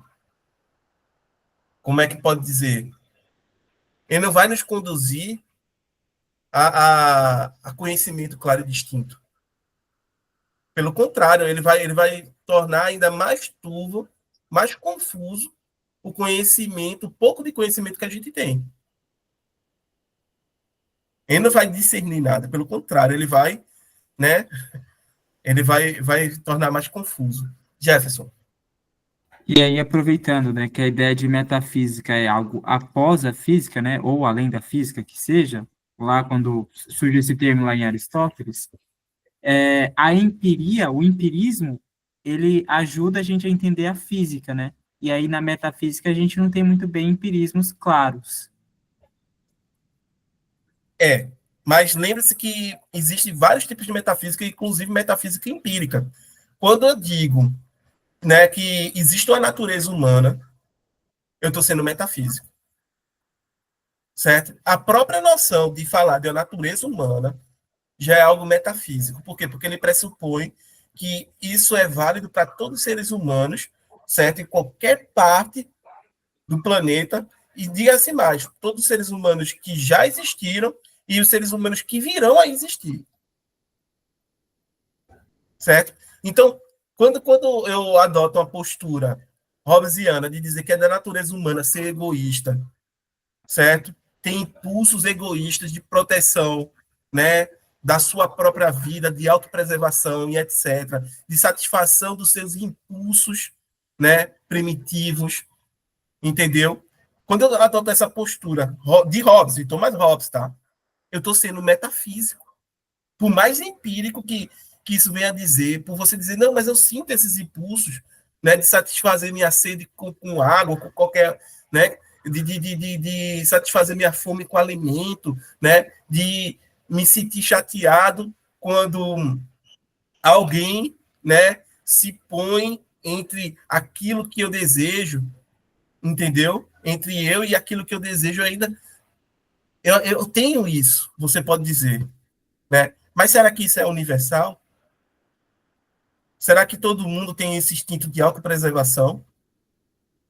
como é que pode dizer? Ele não vai nos conduzir a conhecimento claro e distinto. Pelo contrário, ele vai tornar ainda mais turvo, mais confuso o conhecimento, o pouco de conhecimento que a gente tem. Ele não vai discernir nada, pelo contrário, ele vai, né? Ele vai tornar mais confuso. Jefferson. E aí, aproveitando, né, que a ideia de metafísica é algo após a física, né, ou além da física, que seja, lá quando surge esse termo lá em Aristóteles, a empiria, o empirismo, ele ajuda a gente a entender a física, né? E aí, na metafísica, a gente não tem muito bem empirismos claros. Mas lembre-se que existem vários tipos de metafísica, inclusive metafísica empírica. Quando eu digo, né, que existe uma natureza humana, eu estou sendo metafísico. Certo? A própria noção de falar de uma natureza humana já é algo metafísico. Por quê? Porque ele pressupõe que isso é válido para todos os seres humanos, certo? Em qualquer parte do planeta. E diga-se mais, todos os seres humanos que já existiram e os seres humanos que virão a existir. Certo? Então, quando eu adoto uma postura hobbesiana de dizer que é da natureza humana ser egoísta, certo? Tem impulsos egoístas de proteção, né? Da sua própria vida, de autopreservação e etc., de satisfação dos seus impulsos, né? Primitivos, entendeu? Quando eu adoto essa postura de Hobbes, de Thomas Hobbes, tá? Eu estou sendo metafísico. Por mais empírico que isso venha a dizer, por você dizer, não, mas eu sinto esses impulsos, né, de satisfazer minha sede com água, com qualquer, né, de satisfazer minha fome com alimento, né, de me sentir chateado quando alguém, né, se põe entre aquilo que eu desejo, entendeu? Entre eu e aquilo que eu desejo ainda. Eu tenho isso, você pode dizer, né? Mas será que isso é universal? Será que todo mundo tem esse instinto de autopreservação?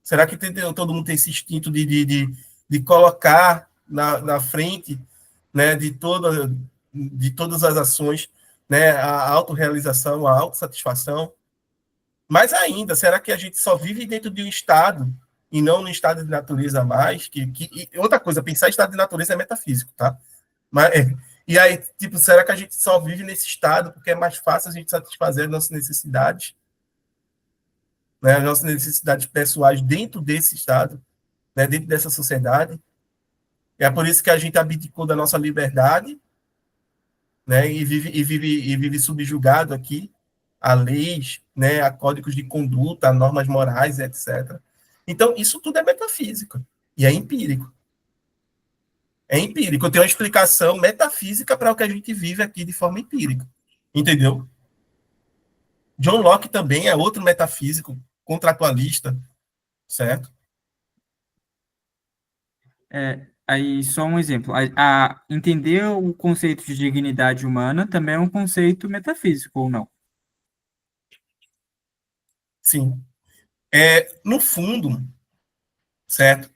Será que todo mundo tem esse instinto de colocar na frente né, de todas as ações, né, a autorrealização, a autossatisfação. Mas ainda, será que a gente só vive dentro de um estado e não no estado de natureza mais? E outra coisa, pensar em estado de natureza é metafísico, tá? Mas, e aí, tipo, será que a gente só vive nesse estado porque é mais fácil a gente satisfazer as nossas necessidades, né, as nossas necessidades pessoais dentro desse estado, né, dentro dessa sociedade? É por isso que a gente abdicou da nossa liberdade, né, e vive subjugado aqui a leis, né, a códigos de conduta, a normas morais, etc. Então, isso tudo é metafísica e é empírico. É empírico. Eu tenho uma explicação metafísica para o que a gente vive aqui de forma empírica. Entendeu? John Locke também é outro metafísico contratualista, certo? Aí, só um exemplo. Entender o conceito de dignidade humana também é um conceito metafísico, ou não? Sim. No fundo, certo?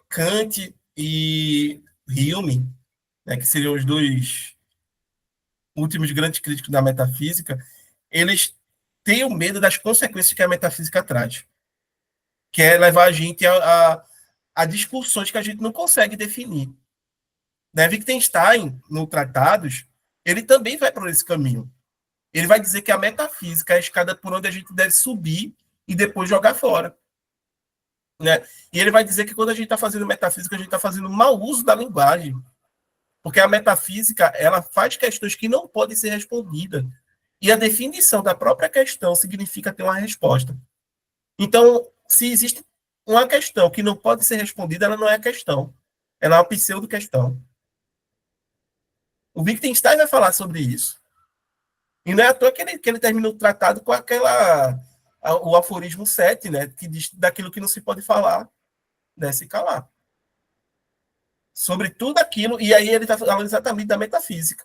Kant e Hume, né, que seriam os dois últimos grandes críticos da metafísica, eles têm o medo das consequências que a metafísica traz, que é levar a gente a discussões que a gente não consegue definir. Né? Wittgenstein, no Tratados, ele também vai por esse caminho. Ele vai dizer que a metafísica é a escada por onde a gente deve subir e depois jogar fora. Né? E ele vai dizer que quando a gente está fazendo metafísica, a gente está fazendo mau uso da linguagem. Porque a metafísica, ela faz questões que não podem ser respondidas. E a definição da própria questão significa ter uma resposta. Então, se existe uma questão que não pode ser respondida, ela não é questão. Ela é uma pseudo-questão. O Wittgenstein vai falar sobre isso. E não é à toa que ele termina o tratado com o aforismo 7, né, que diz daquilo que não se pode falar, né, se calar. Sobre tudo aquilo, e aí ele está falando exatamente da metafísica.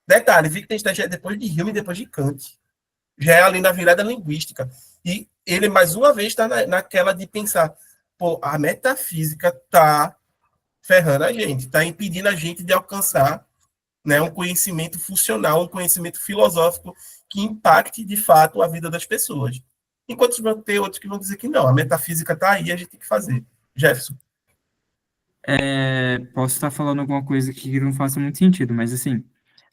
Detalhe, Wittgenstein já é depois de Hume e depois de Kant. Já é ali na virada linguística. E ele, mais uma vez, está naquela de pensar, pô, a metafísica está ferrando a gente, está impedindo a gente de alcançar, né, um conhecimento funcional, um conhecimento filosófico que impacte, de fato, a vida das pessoas. Enquanto vão ter outros que vão dizer que não, a metafísica está aí, a gente tem que fazer. Jefferson. Posso estar falando alguma coisa que não faça muito sentido, mas assim,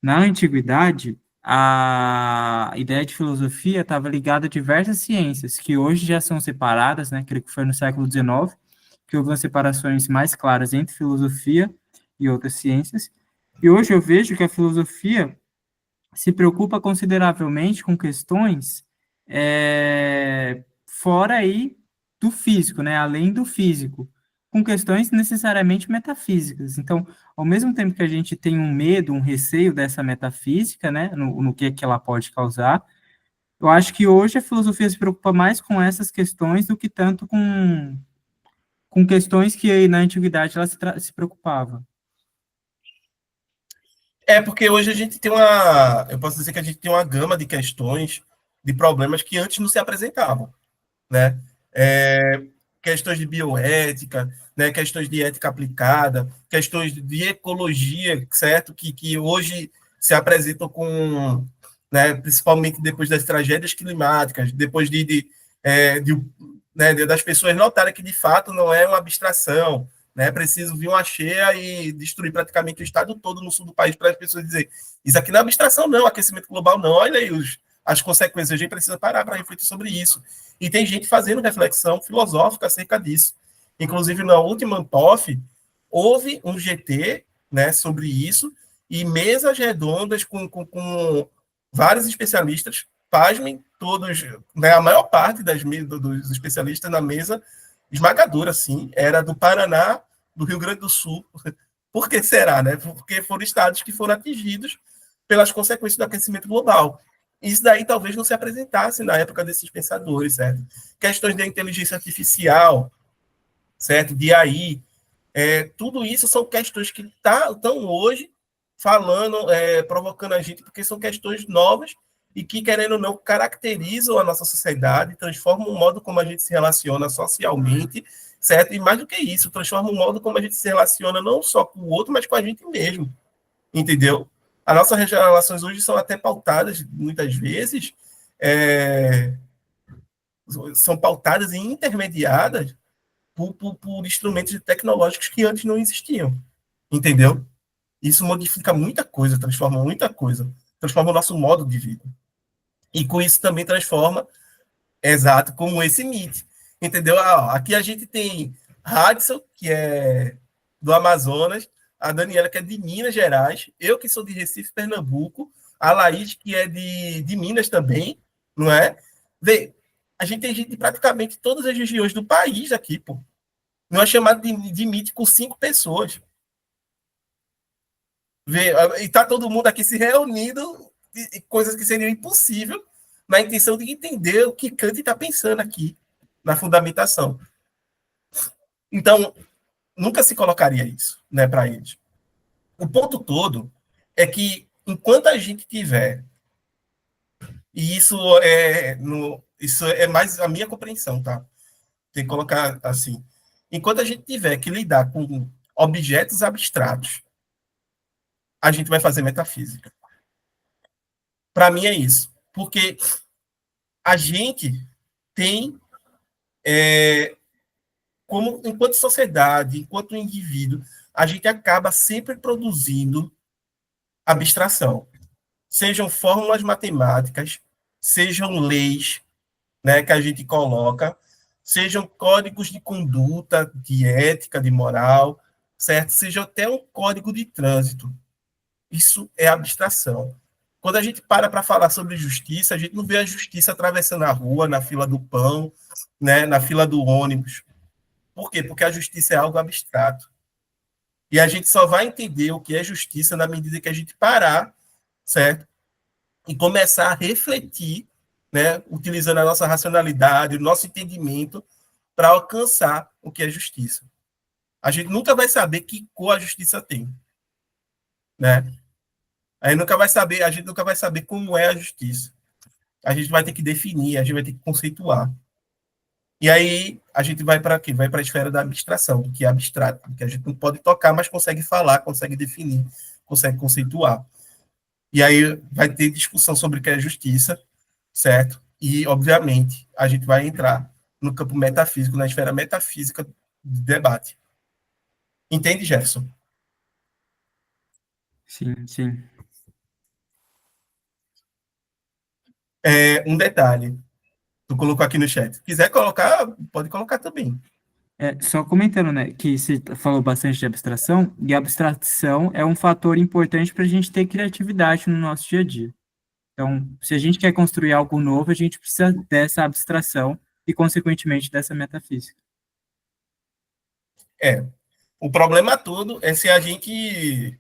na antiguidade, a ideia de filosofia estava ligada a diversas ciências, que hoje já são separadas, né? Creio que foi no século XIX, que houve as separações mais claras entre filosofia e outras ciências. E hoje eu vejo que a filosofia se preocupa consideravelmente com questões fora aí do físico, né? Além do físico, com questões necessariamente metafísicas. Então, ao mesmo tempo que a gente tem um medo, um receio dessa metafísica, né? No que ela pode causar, eu acho que hoje a filosofia se preocupa mais com essas questões do que tanto com questões que na antiguidade ela se preocupava. Porque hoje a gente tem eu posso dizer que a gente tem uma gama de questões, de problemas que antes não se apresentavam, né? Questões de bioética, né? Questões de ética aplicada, questões de ecologia, certo? Que hoje se apresentam com, né? Principalmente depois das tragédias climáticas, depois né? Das pessoas notarem que de fato não é uma abstração, né? É preciso vir uma cheia e destruir praticamente o estado todo no sul do país para as pessoas dizer isso aqui não é abstração, não, aquecimento global não, olha aí as consequências, a gente precisa parar para refletir sobre isso. E tem gente fazendo reflexão filosófica acerca disso. Inclusive, na última Ampof, houve um GT, né, sobre isso, e mesas redondas com vários especialistas, pasmem, todos, né, a maior parte dos especialistas na mesa esmagadora, assim, era do Paraná, do Rio Grande do Sul. Por que será, né? Porque foram estados que foram atingidos pelas consequências do aquecimento global. Isso daí talvez não se apresentasse na época desses pensadores, certo? Questões da inteligência artificial, certo? De AI, tudo isso são questões que estão hoje falando, provocando a gente, porque são questões novas e que, querendo ou não, caracterizam a nossa sociedade, transformam o modo como a gente se relaciona socialmente, certo? E mais do que isso, transforma o modo como a gente se relaciona não só com o outro, mas com a gente mesmo, entendeu? As nossas relações hoje são até pautadas, muitas vezes, são pautadas e intermediadas por instrumentos tecnológicos que antes não existiam, entendeu? Isso modifica muita coisa, transforma o nosso modo de vida. E com isso também transforma, exato, como esse MIT, entendeu? Aqui a gente tem Hudson, que é do Amazonas, a Daniela, que é de Minas Gerais, eu que sou de Recife, Pernambuco, a Laís, que é de Minas também, não é? Vê, a gente tem gente de praticamente todas as regiões do país aqui, pô. Não é chamado de MIT com 5 pessoas. Vê, e tá todo mundo aqui se reunindo, coisas que seriam impossíveis, na intenção de entender o que Kant está pensando aqui, na fundamentação. Então, nunca se colocaria isso, né, para eles. O ponto todo é que, enquanto a gente tiver, e isso é mais a minha compreensão, tá? Tem que colocar assim. Enquanto a gente tiver que lidar com objetos abstratos, a gente vai fazer metafísica. Para mim é isso. Porque a gente tem, como enquanto sociedade, enquanto indivíduo, a gente acaba sempre produzindo abstração. Sejam fórmulas matemáticas, sejam leis, né, que a gente coloca, sejam códigos de conduta, de ética, de moral, certo? Seja até um código de trânsito. Isso é abstração. Quando a gente para falar sobre justiça, a gente não vê a justiça atravessando a rua, na fila do pão, né, na fila do ônibus. Por quê? Porque a justiça é algo abstrato. E a gente só vai entender o que é justiça na medida que a gente parar, certo? E começar a refletir, né, utilizando a nossa racionalidade, o nosso entendimento, para alcançar o que é justiça. A gente nunca vai saber que cor a justiça tem, né? A gente nunca vai saber como é a justiça. A gente vai ter que definir, a gente vai ter que conceituar. E aí a gente vai para quê? Vai para a esfera da abstração, do que é abstrato, que a gente não pode tocar, mas consegue falar, consegue definir, consegue conceituar. E aí vai ter discussão sobre o que é justiça, certo? E, obviamente, a gente vai entrar no campo metafísico, na esfera metafísica do debate. Entende, Jefferson? Sim, sim. Um detalhe, tu colocou aqui no chat. Se quiser colocar, pode colocar também. Só comentando, né, que você falou bastante de abstração, e a abstração é um fator importante para a gente ter criatividade no nosso dia a dia. Então, se a gente quer construir algo novo, a gente precisa dessa abstração e, consequentemente, dessa metafísica. O problema todo é se a gente,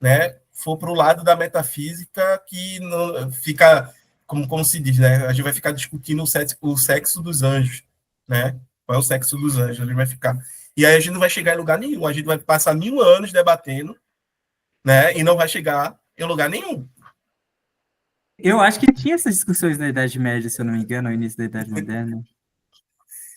né, for para o lado da metafísica que não, fica, como se diz, né? A gente vai ficar discutindo o sexo dos anjos, né? Qual é o sexo dos anjos? A gente vai ficar. E aí a gente não vai chegar em lugar nenhum. A gente vai passar 1000 anos debatendo, né? E não vai chegar em lugar nenhum. Eu acho que tinha essas discussões na Idade Média, se eu não me engano, no início da Idade Moderna.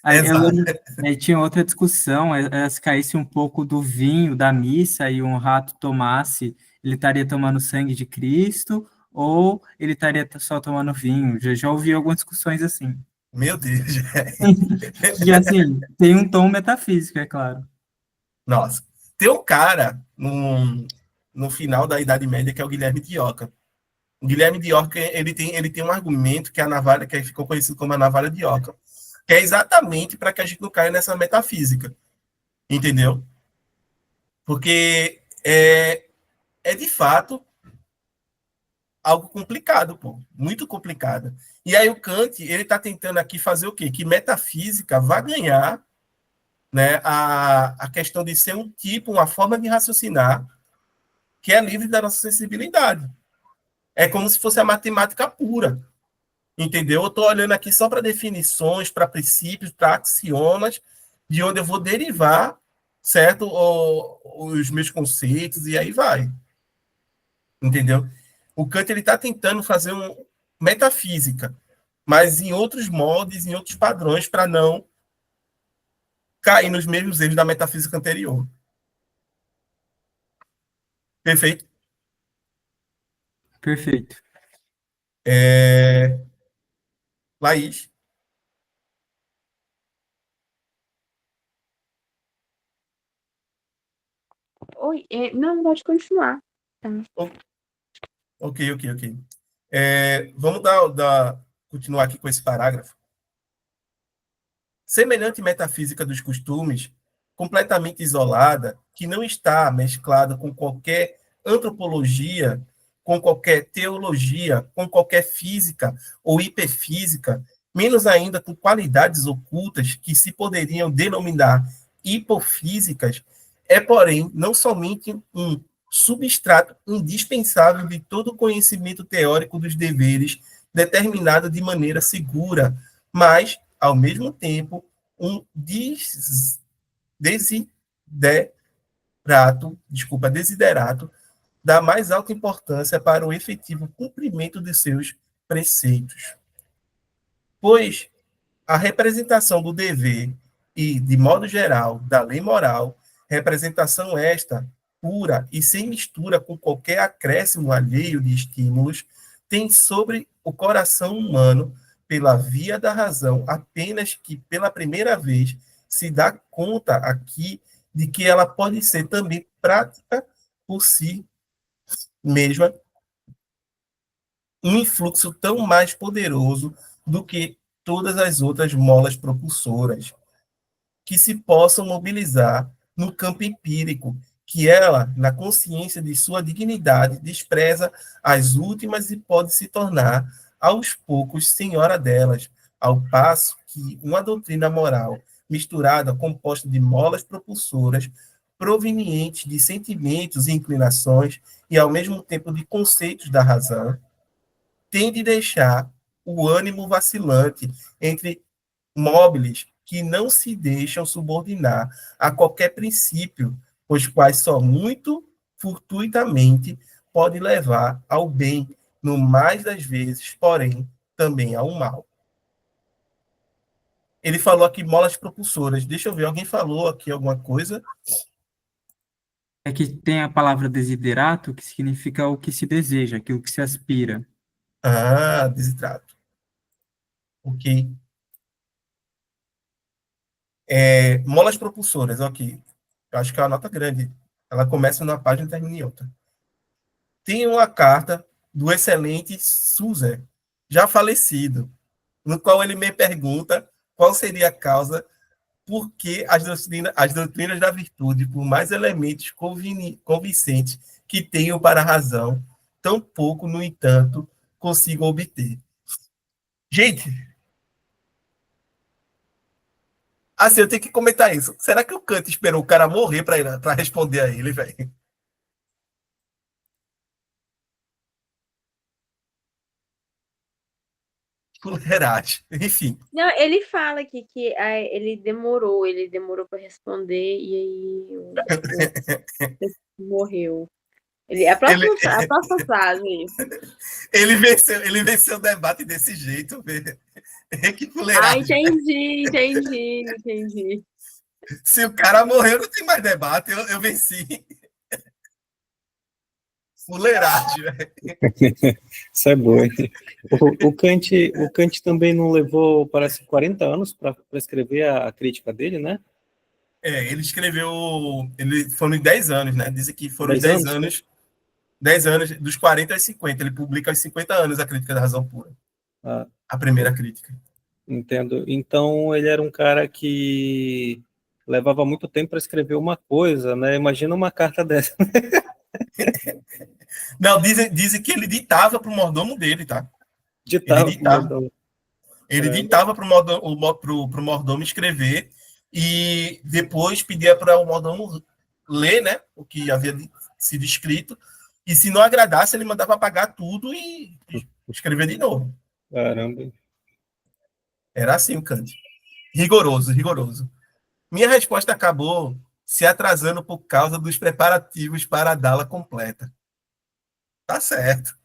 Aí, eu lembro, tinha outra discussão, se caísse um pouco do vinho da missa e um rato tomasse, ele estaria tomando sangue de Cristo ou ele estaria só tomando vinho? Já ouvi algumas discussões assim. Meu Deus. E assim, tem um tom metafísico, é claro. Nossa. Tem um cara no final da Idade Média que é o Guilherme de Ockham. O Guilherme de Ockham, ele tem um argumento que é a navalha, que ficou conhecido como a navalha de Ockham, que é exatamente para que a gente não caia nessa metafísica. Entendeu? Porque é de fato algo complicado, pô, muito complicado. E aí o Kant, ele está tentando aqui fazer o quê? Que metafísica vai ganhar, né, a questão de ser um tipo, uma forma de raciocinar que é livre da nossa sensibilidade. É como se fosse a matemática pura, entendeu? Eu estou olhando aqui só para definições, para princípios, para axiomas, de onde eu vou derivar, certo? Os meus conceitos, e aí vai. Entendeu? O Kant está tentando fazer metafísica, mas em outros moldes, em outros padrões, para não cair nos mesmos erros da metafísica anterior. Perfeito? Perfeito. Laís? Oi, não, pode continuar. Tá. Ok. Vamos continuar aqui com esse parágrafo. Semelhante metafísica dos costumes, completamente isolada, que não está mesclada com qualquer antropologia, com qualquer teologia, com qualquer física ou hiperfísica, menos ainda com qualidades ocultas que se poderiam denominar hipofísicas, é, porém, não somente um substrato indispensável de todo o conhecimento teórico dos deveres determinado de maneira segura, mas, ao mesmo tempo, um desiderato da mais alta importância para o efetivo cumprimento de seus preceitos. Pois a representação do dever e, de modo geral, da lei moral, representação esta, pura e sem mistura com qualquer acréscimo alheio de estímulos, tem sobre o coração humano, pela via da razão, apenas que, pela primeira vez, se dá conta aqui de que ela pode ser também prática por si mesma, um influxo tão mais poderoso do que todas as outras molas propulsoras, que se possam mobilizar no campo empírico, que ela, na consciência de sua dignidade, despreza as últimas e pode se tornar, aos poucos, senhora delas, ao passo que uma doutrina moral misturada, composta de molas propulsoras, provenientes de sentimentos e inclinações, e ao mesmo tempo de conceitos da razão, tem de deixar o ânimo vacilante entre móveis que não se deixam subordinar a qualquer princípio, os quais só muito fortuitamente pode levar ao bem, no mais das vezes, porém, também ao mal. Ele falou aqui molas propulsoras. Deixa eu ver, alguém falou aqui alguma coisa? É que tem a palavra desiderato, que significa o que se deseja, aquilo que se aspira. Ah, desidrato. Ok. Molas propulsoras, ok. Eu acho que é uma nota grande. Ela começa numa página e termina em outra. Tem uma carta do excelente Suzer, já falecido, no qual ele me pergunta qual seria a causa por que as doutrinas da virtude, por mais elementos convincentes que tenham para a razão, tão pouco, no entanto, consigo obter. Gente, assim, eu tenho que comentar isso. Será que o Kant esperou o cara morrer para responder a ele, velho? Fuleiragem. Enfim. Não, ele fala aqui que ele demorou para responder e aí morreu. Ele, A próxima frase. ele venceu o debate desse jeito, velho. Que Ah, fuleiragem. entendi. Se o cara morreu, não tem mais debate. Eu venci. Fuleiragem, velho. Isso é bom. O Kant também não levou, parece, 40 anos para escrever a crítica dele, né? Ele escreveu. Foram em 10 anos, né? Dizem que foram 10 10 anos? anos. 10 anos, dos 40 aos 50. Ele publica aos 50 anos a crítica da razão pura. Ah, A primeira crítica. entendo. Então, ele era um cara que levava muito tempo para escrever uma coisa, né? Imagina uma carta dessa. Não, dizem que ele ditava para o mordomo dele, tá? Ele Ditava pro ditava. mordomo. Ele Caramba. ditava para o mordomo escrever e depois pedia para o mordomo ler, né, o que havia sido escrito, e se não agradasse, ele mandava apagar tudo e escrever de novo. Caramba. Era assim o Kant. Rigoroso, rigoroso. Minha resposta acabou se atrasando por causa dos preparativos para dá-la completa. Tá certo.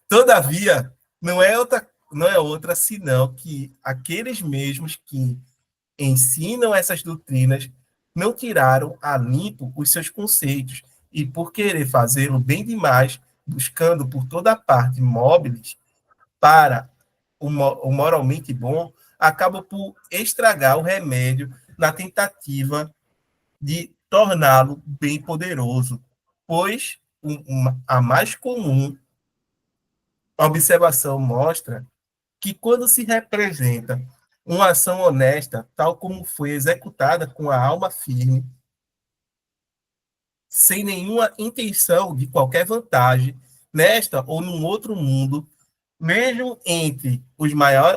Todavia, não é outra senão que aqueles mesmos que ensinam essas doutrinas não tiraram a limpo os seus conceitos e, por querer fazê-lo bem demais, buscando por toda parte móveis para o moralmente bom, acaba por estragar o remédio na tentativa de torná-lo bem poderoso, pois a mais comum observação mostra que quando se representa uma ação honesta, tal como foi executada com a alma firme, sem nenhuma intenção de qualquer vantagem, nesta ou num outro mundo, mesmo entre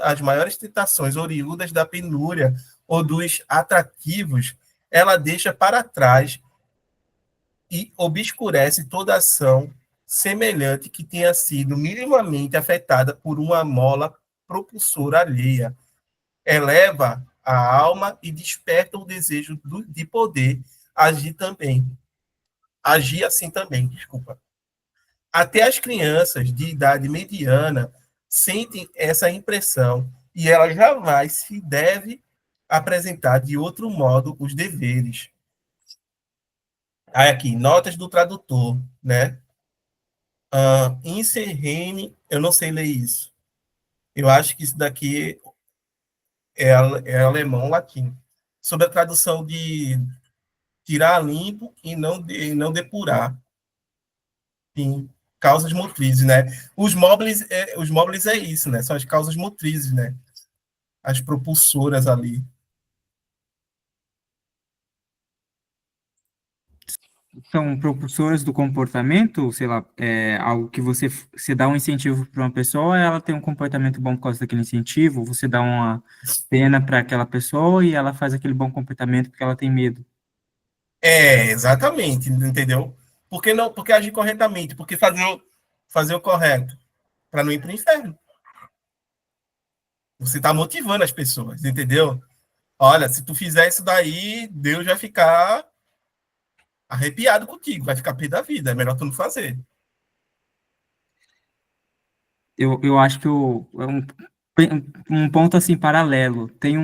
as maiores tentações oriundas da penúria ou dos atrativos, ela deixa para trás e obscurece toda ação semelhante que tenha sido minimamente afetada por uma mola propulsora alheia. Eleva a alma e desperta o desejo de poder agir também. Agir assim também, desculpa. Até as crianças de idade mediana sentem essa impressão e ela jamais se deve apresentar de outro modo os deveres. Aí aqui, notas do tradutor, né? Inserrene, eu não sei ler isso. Eu acho que isso daqui é alemão latim. Sobre a tradução de tirar limpo e não depurar. Sim, causas motrizes, né? Os móveis é isso, né? São as causas motrizes, né? As propulsoras ali. São propulsoras do comportamento, sei lá, algo que você dá um incentivo para uma pessoa, ela tem um comportamento bom por causa daquele incentivo, você dá uma pena para aquela pessoa e ela faz aquele bom comportamento porque ela tem medo. Exatamente, entendeu? Por que não? Porque agir corretamente, porque fazer o correto para não ir para o inferno. Você está motivando as pessoas, entendeu? Olha, se tu fizer isso daí, Deus vai ficar arrepiado contigo, vai ficar pé da vida, é melhor tu não fazer. Eu acho que um ponto assim paralelo, tem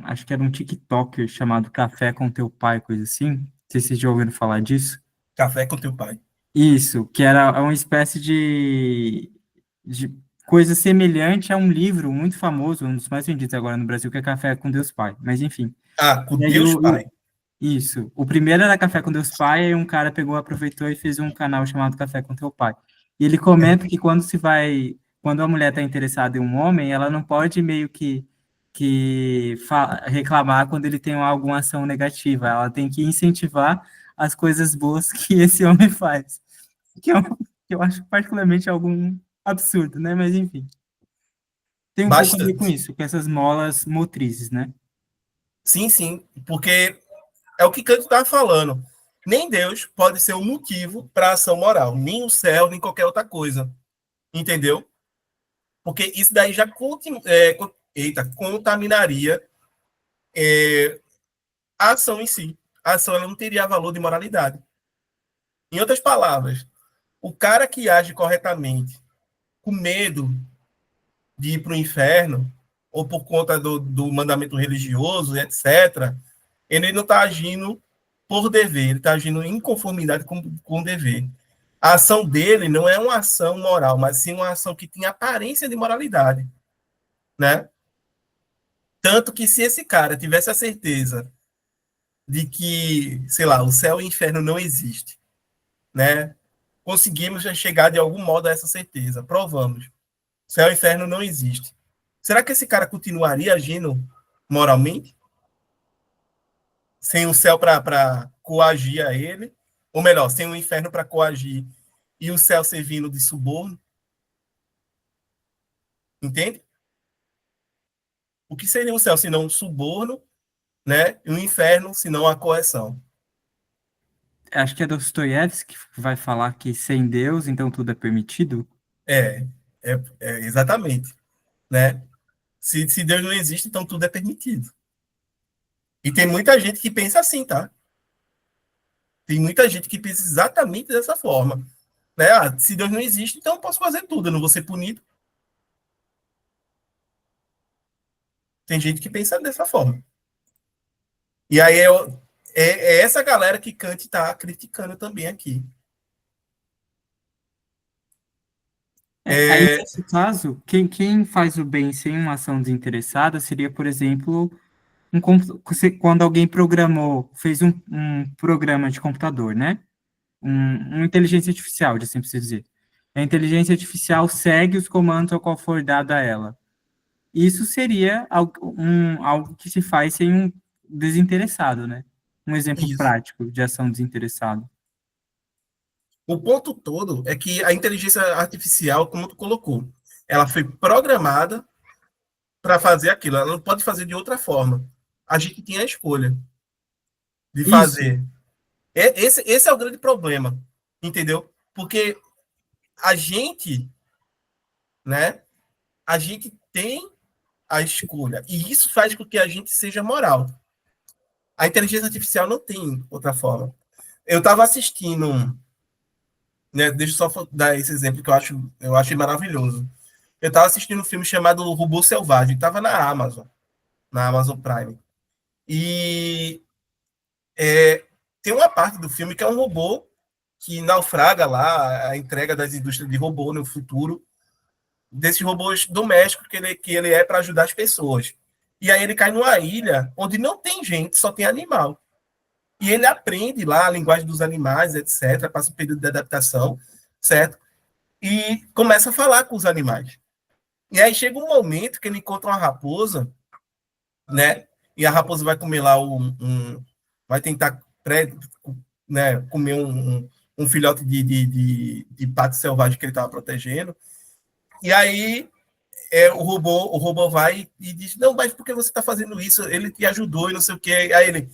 acho que era um TikToker chamado Café com Teu Pai, coisa assim, não sei se vocês já ouviram falar disso. Café com teu pai. Isso, que era uma espécie de coisa semelhante a um livro muito famoso, um dos mais vendidos agora no Brasil, que é Café com Deus Pai. Mas enfim. Com E aí Deus Pai. isso. O primeiro era Café com Deus Pai, e um cara pegou, aproveitou e fez um canal chamado Café com Teu Pai. E ele comenta que quando a mulher está interessada em um homem, ela não pode meio que reclamar quando ele tem alguma ação negativa. Ela tem que incentivar as coisas boas que esse homem faz. Que eu acho particularmente algum absurdo, né? Mas enfim. Tem um pouco a ver com Bastante. isso, com essas molas motrizes, né? Sim, sim, porque é o que Kant estava falando. Nem Deus pode ser o motivo para a ação moral, nem o céu, nem qualquer outra coisa. Entendeu? Porque isso daí já contaminaria a ação em si. A ação ela não teria valor de moralidade. Em outras palavras, o cara que age corretamente, com medo de ir para o inferno, ou por conta do mandamento religioso, etc., ele não está agindo por dever, ele está agindo em conformidade com o dever. A ação dele não é uma ação moral, mas sim uma ação que tem aparência de moralidade, né? Tanto que se esse cara tivesse a certeza de que, sei lá, o céu e o inferno não existe, né? Conseguimos chegar de algum modo a essa certeza, provamos. Céu e inferno não existe. Será que esse cara continuaria agindo moralmente? Sem o céu para coagir a ele? Ou melhor, sem o inferno para coagir e o céu servindo de suborno? Entende? O que seria o céu se não um suborno, né? E o inferno se não a coerção? Acho que é Dostoiévski que vai falar que sem Deus, então tudo é permitido. Exatamente, né? Se Deus não existe, então tudo é permitido. E tem muita gente que pensa assim, tá? Tem muita gente que pensa exatamente dessa forma. Né? Se Deus não existe, então eu posso fazer tudo, eu não vou ser punido. Tem gente que pensa dessa forma. E aí é essa galera que Kant está criticando também aqui. Aí, nesse caso, quem faz o bem sem uma ação desinteressada seria, por exemplo, quando alguém fez um programa de computador, né? Uma inteligência artificial, de assim por dizer. A inteligência artificial segue os comandos ao qual for dado a ela. Isso seria algo que se faz sem um desinteressado, né? Um exemplo Isso. prático de ação desinteressada. O ponto todo é que a inteligência artificial, como tu colocou, ela foi programada para fazer aquilo. Ela não pode fazer de outra forma. A gente tem a escolha de Isso, fazer. Esse é o grande problema, entendeu? Porque a gente, né? A gente tem a escolha e isso faz com que a gente seja moral. A inteligência artificial não tem outra forma. Eu estava assistindo, né? Deixa eu só dar esse exemplo que eu achei maravilhoso. Eu estava assistindo um filme chamado Robô Selvagem, estava na Amazon Prime. E tem uma parte do filme que é um robô que naufraga lá a entrega das indústrias de robô no futuro, desses robôs domésticos que ele é para ajudar as pessoas. E aí ele cai numa ilha onde não tem gente, só tem animal. E ele aprende lá a linguagem dos animais, etc., passa um período de adaptação, certo? E começa a falar com os animais. E aí chega um momento que ele encontra uma raposa, né? E a raposa vai comer lá vai tentar né, comer um filhote de pato selvagem que ele estava protegendo. E aí o robô vai e diz, não, mas por que você está fazendo isso? Ele te ajudou e não sei o quê. Aí ele,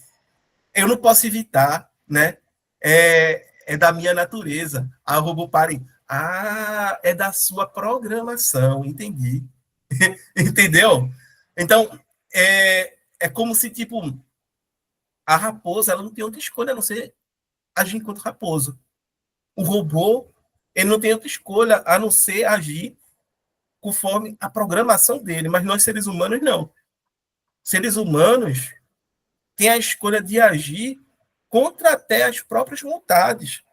eu não posso evitar, né? É da minha natureza. Aí o robô para e, é da sua programação, entendi. Entendeu? Então, é como se, tipo, a raposa, ela não tem outra escolha a não ser agir enquanto raposa. O robô, ele não tem outra escolha a não ser agir conforme a programação dele, mas nós, seres humanos, não. Seres humanos têm a escolha de agir contra até as próprias vontades,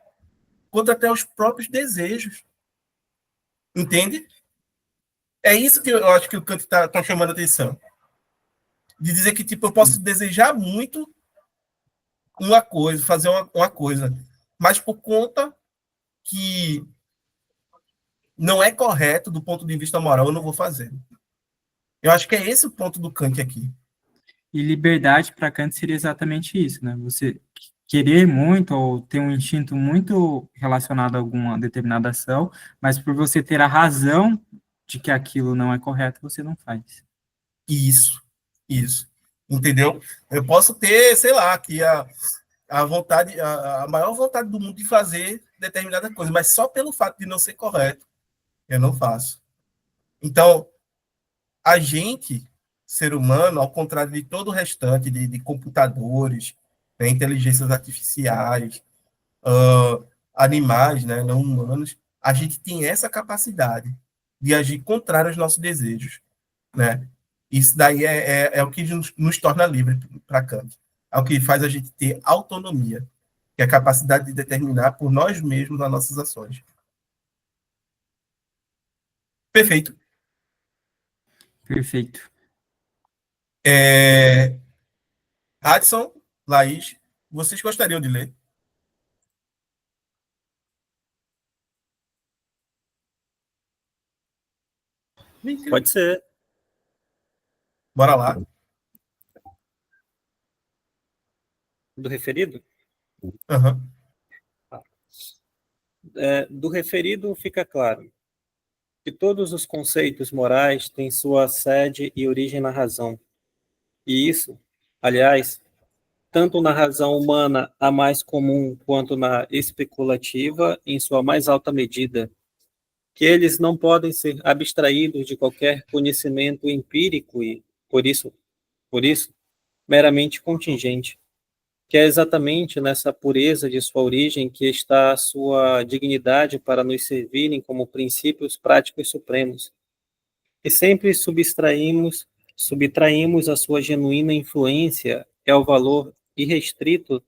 contra até os próprios desejos. Entende? É isso que eu acho que o Kant está chamando a atenção. De dizer que, tipo, eu posso desejar muito uma coisa, fazer uma coisa, mas por conta que não é correto do ponto de vista moral, eu não vou fazer. Eu acho que é esse o ponto do Kant aqui. e liberdade para Kant seria exatamente isso, né? Você querer muito ou ter um instinto muito relacionado a alguma determinada ação, mas por você ter a razão de que aquilo não é correto, você não faz. Isso. Entendeu? Eu posso ter, sei lá, que a vontade, a maior vontade do mundo de fazer determinada coisa, mas só pelo fato de não ser correto, eu não faço. Então, a gente, ser humano, ao contrário de todo o restante de computadores, né, inteligências artificiais, animais, né, não humanos, a gente tem essa capacidade de agir contrário aos nossos desejos, né? Isso daí é o que nos torna livre para Kant. É o que faz a gente ter autonomia, que é a capacidade de determinar por nós mesmos as nossas ações. Perfeito. Perfeito. Adson, Laís, vocês gostariam de ler? Pode ser. Bora lá. Do referido? Uhum. Do referido fica claro que todos os conceitos morais têm sua sede e origem na razão. E isso, aliás, tanto na razão humana a mais comum quanto na especulativa, em sua mais alta medida, que eles não podem ser abstraídos de qualquer conhecimento empírico e, por isso, meramente contingente. que é exatamente nessa pureza de sua origem que está a sua dignidade para nos servirem como princípios práticos supremos, e sempre subtraímos a sua genuína influência e ao valor irrestrito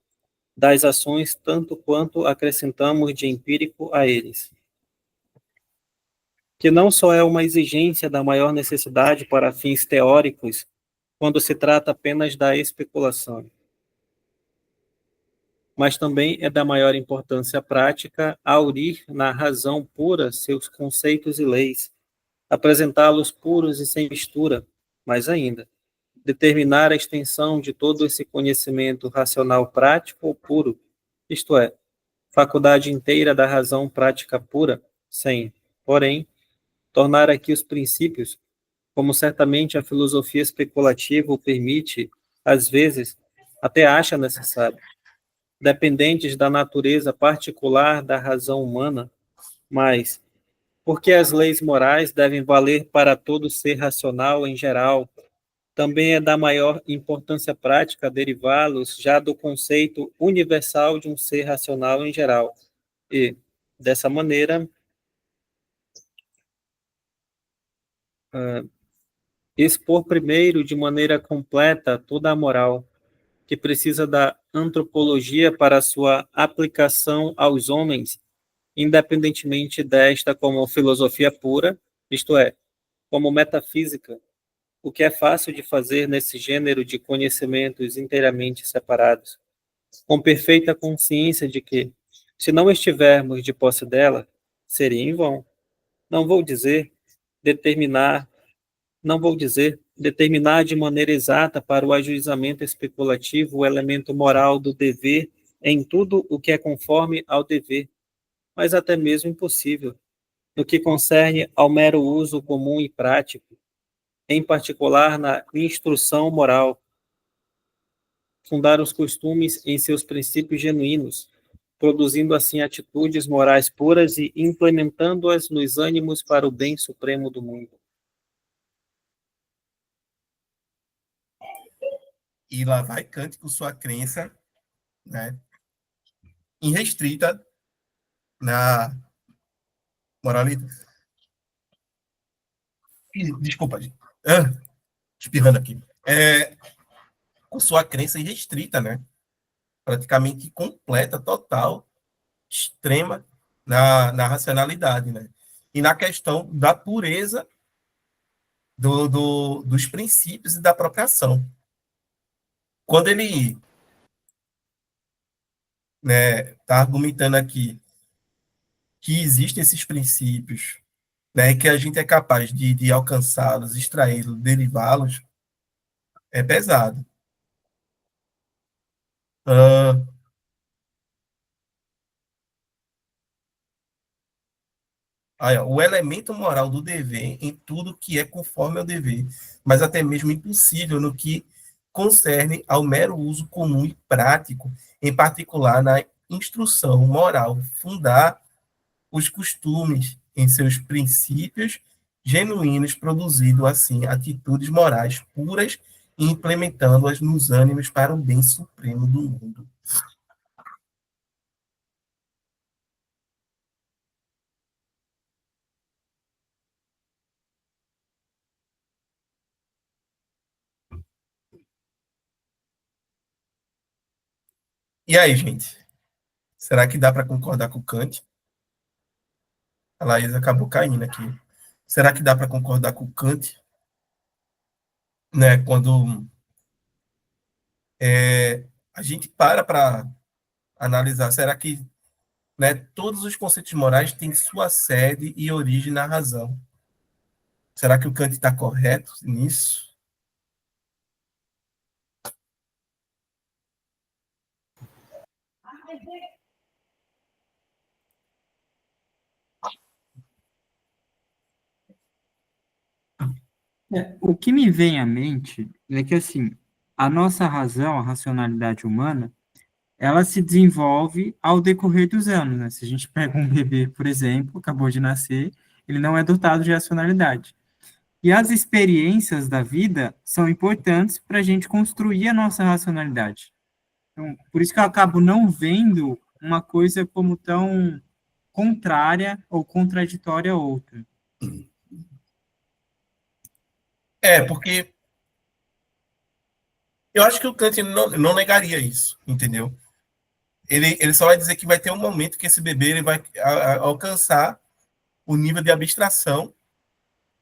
das ações, tanto quanto acrescentamos de empírico a eles. Que não só é uma exigência da maior necessidade para fins teóricos, quando se trata apenas da especulação, mas também é da maior importância prática aurir na razão pura seus conceitos e leis, apresentá-los puros e sem mistura, mais ainda, determinar a extensão de todo esse conhecimento racional prático ou puro, isto é, faculdade inteira da razão prática pura, sem, porém, tornar aqui os princípios, como certamente a filosofia especulativa o permite, às vezes, até acha necessário, dependentes da natureza particular da razão humana, mas, porque as leis morais devem valer para todo ser racional em geral, também é da maior importância prática derivá-los já do conceito universal de um ser racional em geral, e, dessa maneira, expor primeiro de maneira completa toda a moral, que precisa da antropologia para sua aplicação aos homens, independentemente desta como filosofia pura, isto é, como metafísica, o que é fácil de fazer nesse gênero de conhecimentos inteiramente separados, com perfeita consciência de que, se não estivermos de posse dela, seria em vão. Não vou dizer determinar, não vou dizer determinar de maneira exata para o ajuizamento especulativo o elemento moral do dever em tudo o que é conforme ao dever, mas até mesmo impossível, no que concerne ao mero uso comum e prático, em particular na instrução moral, fundar os costumes em seus princípios genuínos, produzindo assim atitudes morais puras e implementando-as nos ânimos para o bem supremo do mundo. E lá vai Kant com sua crença, né, irrestrita na moralidade. Desculpa, gente. Espirrando aqui. Com sua crença irrestrita, né? Praticamente completa, total, extrema na racionalidade, né? E na questão da pureza dos princípios e da própria ação. Quando ele está argumentando aqui que existem esses princípios, né, que a gente é capaz de alcançá-los, extraí-los, derivá-los, é pesado. O elemento moral do dever em tudo que é conforme ao dever, mas até mesmo impossível no que concerne ao mero uso comum e prático, em particular na instrução moral, fundar os costumes em seus princípios genuínos, produzindo assim atitudes morais puras e implementando-as nos ânimos para o bem supremo do mundo. E aí, gente? Será que dá para concordar com o Kant? A Laís acabou caindo aqui. Será que dá para concordar com o Kant? Né, quando a gente para analisar, será que, né, todos os conceitos morais têm sua sede e origem na razão? Será que o Kant está correto nisso? O que me vem à mente é que, assim, a nossa razão, a racionalidade humana, ela se desenvolve ao decorrer dos anos, né? Se a gente pega um bebê, por exemplo, acabou de nascer, ele não é dotado de racionalidade. E as experiências da vida são importantes para a gente construir a nossa racionalidade. Então, por isso que eu acabo não vendo uma coisa como tão contrária ou contraditória a outra. Porque eu acho que o Kant não negaria isso, entendeu? Ele só vai dizer que vai ter um momento que esse bebê ele vai alcançar o nível de abstração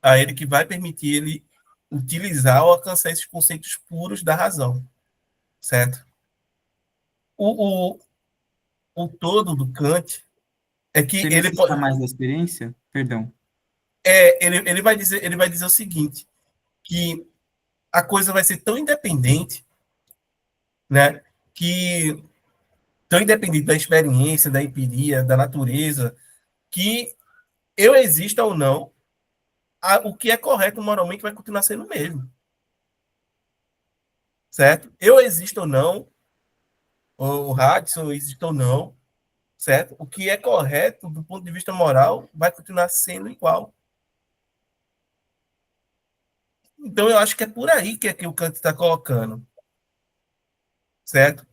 a ele que vai permitir ele utilizar ou alcançar esses conceitos puros da razão, certo? O, o, o todo do Kant é que Você ele necessita mais da experiência? Perdão. ele vai dizer o seguinte, que a coisa vai ser tão independente, né, que tão independente da experiência, da empiria, da natureza, que eu exista ou não, o que é correto moralmente vai continuar sendo o mesmo, certo? Eu existo ou não, o Hudson existe ou não, certo? O que é correto do ponto de vista moral vai continuar sendo igual. Então eu acho que é por aí que o Kant está colocando, certo?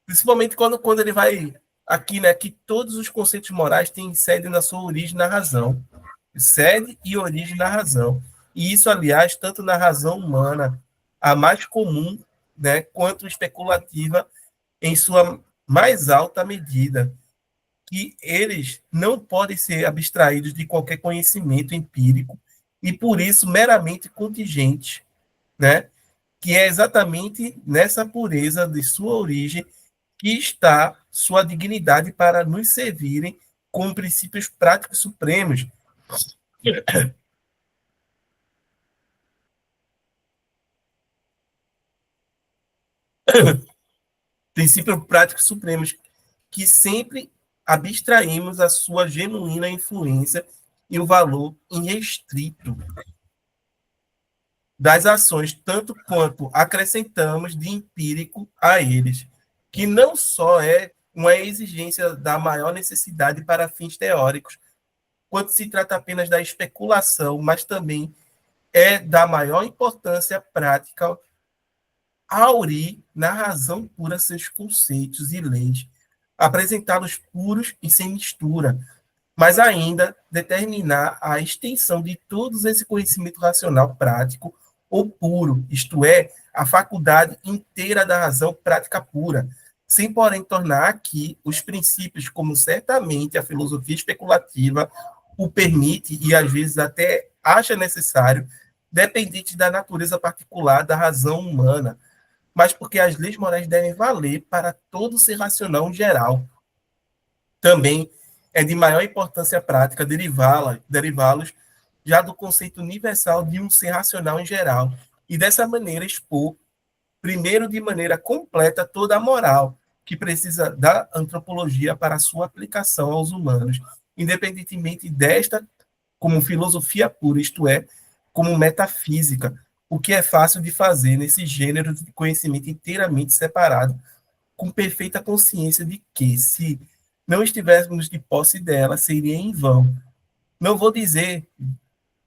Principalmente quando ele vai aqui, né, que todos os conceitos morais têm sede na sua origem na razão. Sede e origem na razão. E isso, aliás, tanto na razão humana, a mais comum, né, quanto especulativa em sua mais alta medida, que eles não podem ser abstraídos de qualquer conhecimento empírico e, por isso, meramente contingentes, né? Que é exatamente nessa pureza de sua origem que está sua dignidade para nos servirem como princípios práticos supremos. Princípios práticos supremos que sempre abstraímos a sua genuína influência e o valor irrestrito das ações, tanto quanto acrescentamos de empírico a eles, que não só é uma exigência da maior necessidade para fins teóricos, quanto se trata apenas da especulação, mas também é da maior importância prática aurir na razão pura seus conceitos e leis, apresentá-los puros e sem mistura, mas ainda determinar a extensão de todo esse conhecimento racional prático ou puro, isto é, a faculdade inteira da razão prática pura, sem, porém, tornar aqui os princípios, como certamente a filosofia especulativa o permite e às vezes até acha necessário, dependente da natureza particular da razão humana, mas porque as leis morais devem valer para todo ser racional em geral. Também é de maior importância prática derivá-los já do conceito universal de um ser racional em geral, e dessa maneira expor, primeiro de maneira completa, toda a moral que precisa da antropologia para sua aplicação aos humanos, independentemente desta como filosofia pura, isto é, como metafísica, o que é fácil de fazer nesse gênero de conhecimento inteiramente separado, com perfeita consciência de que, se não estivéssemos de posse dela, seria em vão. Não vou dizer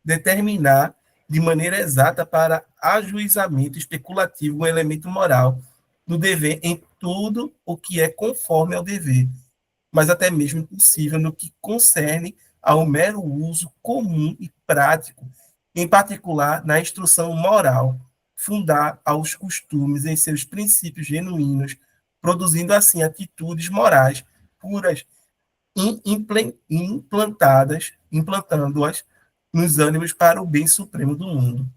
determinar de maneira exata para ajuizamento especulativo um elemento moral do dever em tudo o que é conforme ao dever, mas até mesmo impossível no que concerne ao mero uso comum e prático, em particular na instrução moral, fundar aos costumes em seus princípios genuínos, produzindo assim atitudes morais puras implantando-as nos ânimos para o bem supremo do mundo.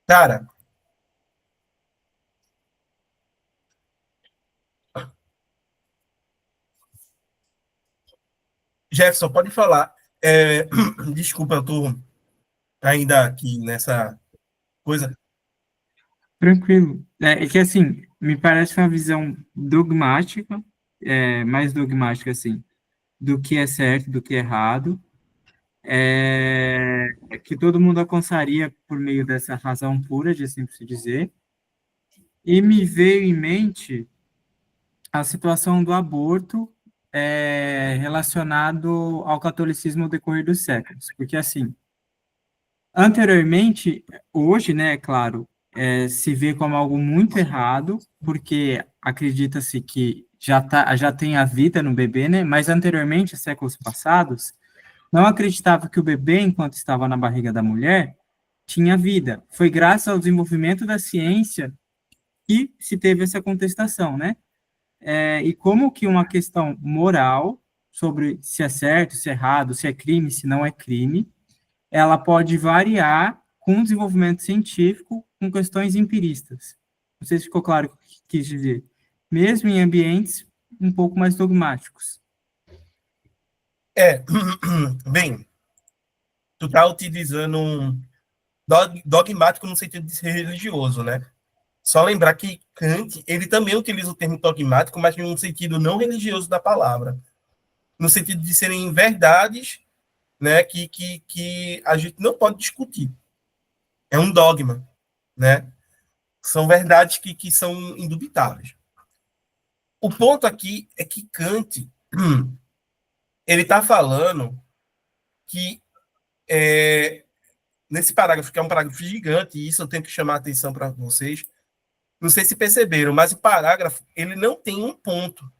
Cara, Jefferson, pode falar. Desculpa, eu estou ainda aqui nessa coisa. Tranquilo. É que, assim, me parece uma visão dogmática, mais dogmática, assim, do que é certo, do que é errado, que todo mundo alcançaria por meio dessa razão pura, de assim se dizer, e me veio em mente a situação do aborto relacionado ao catolicismo no decorrer dos séculos, porque, assim, anteriormente, hoje, né, é claro, se vê como algo muito errado, porque acredita-se que já tem a vida no bebê, né? Mas anteriormente, séculos passados, não acreditava que o bebê, enquanto estava na barriga da mulher, tinha vida. Foi graças ao desenvolvimento da ciência que se teve essa contestação, né? E como que uma questão moral sobre se é certo, se é errado, se é crime, se não é crime, ela pode variar com o desenvolvimento científico com questões empiristas. Não sei se ficou claro o que eu quis dizer. Mesmo em ambientes um pouco mais dogmáticos. Bem, tu tá utilizando um dogmático no sentido de ser religioso, né? Só lembrar que Kant, ele também utiliza o termo dogmático, mas em um sentido não religioso da palavra. No sentido de serem verdades, né, que a gente não pode discutir. É um dogma, né? São verdades que são indubitáveis. O ponto aqui é que Kant, ele está falando que nesse parágrafo, que é um parágrafo gigante, e isso eu tenho que chamar a atenção para vocês, não sei se perceberam, mas o parágrafo ele não tem um ponto.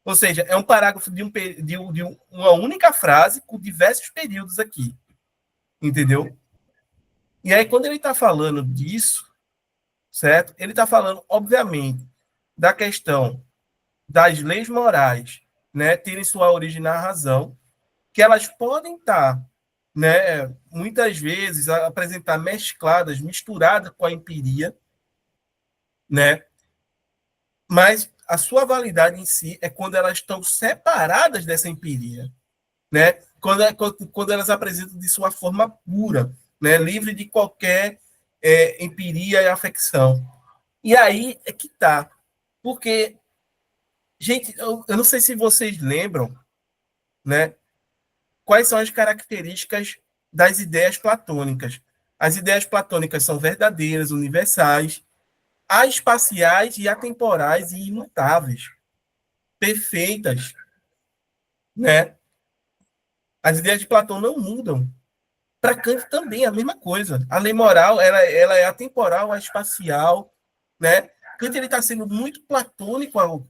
Ou seja, é um parágrafo de uma única frase com diversos períodos aqui. Entendeu? E aí, quando ele está falando disso, certo? Ele está falando, obviamente, da questão das leis morais, né, terem sua origem na razão, que elas podem estar, né, muitas vezes, apresentar mescladas, misturadas com a empiria, né? Mas a sua validade em si é quando elas estão separadas dessa empiria, né? Quando elas apresentam de sua forma pura, né? Livre de qualquer empiria e afecção. E aí é que tá. Porque, gente, eu não sei se vocês lembram, né? Quais são as características das ideias platônicas. As ideias platônicas são verdadeiras, universais, espaciais e atemporais e imutáveis, perfeitas, né? As ideias de Platão não mudam. Para Kant também é a mesma coisa. A lei moral ela é atemporal, espacial, né? Kant ele está sendo muito platônico ao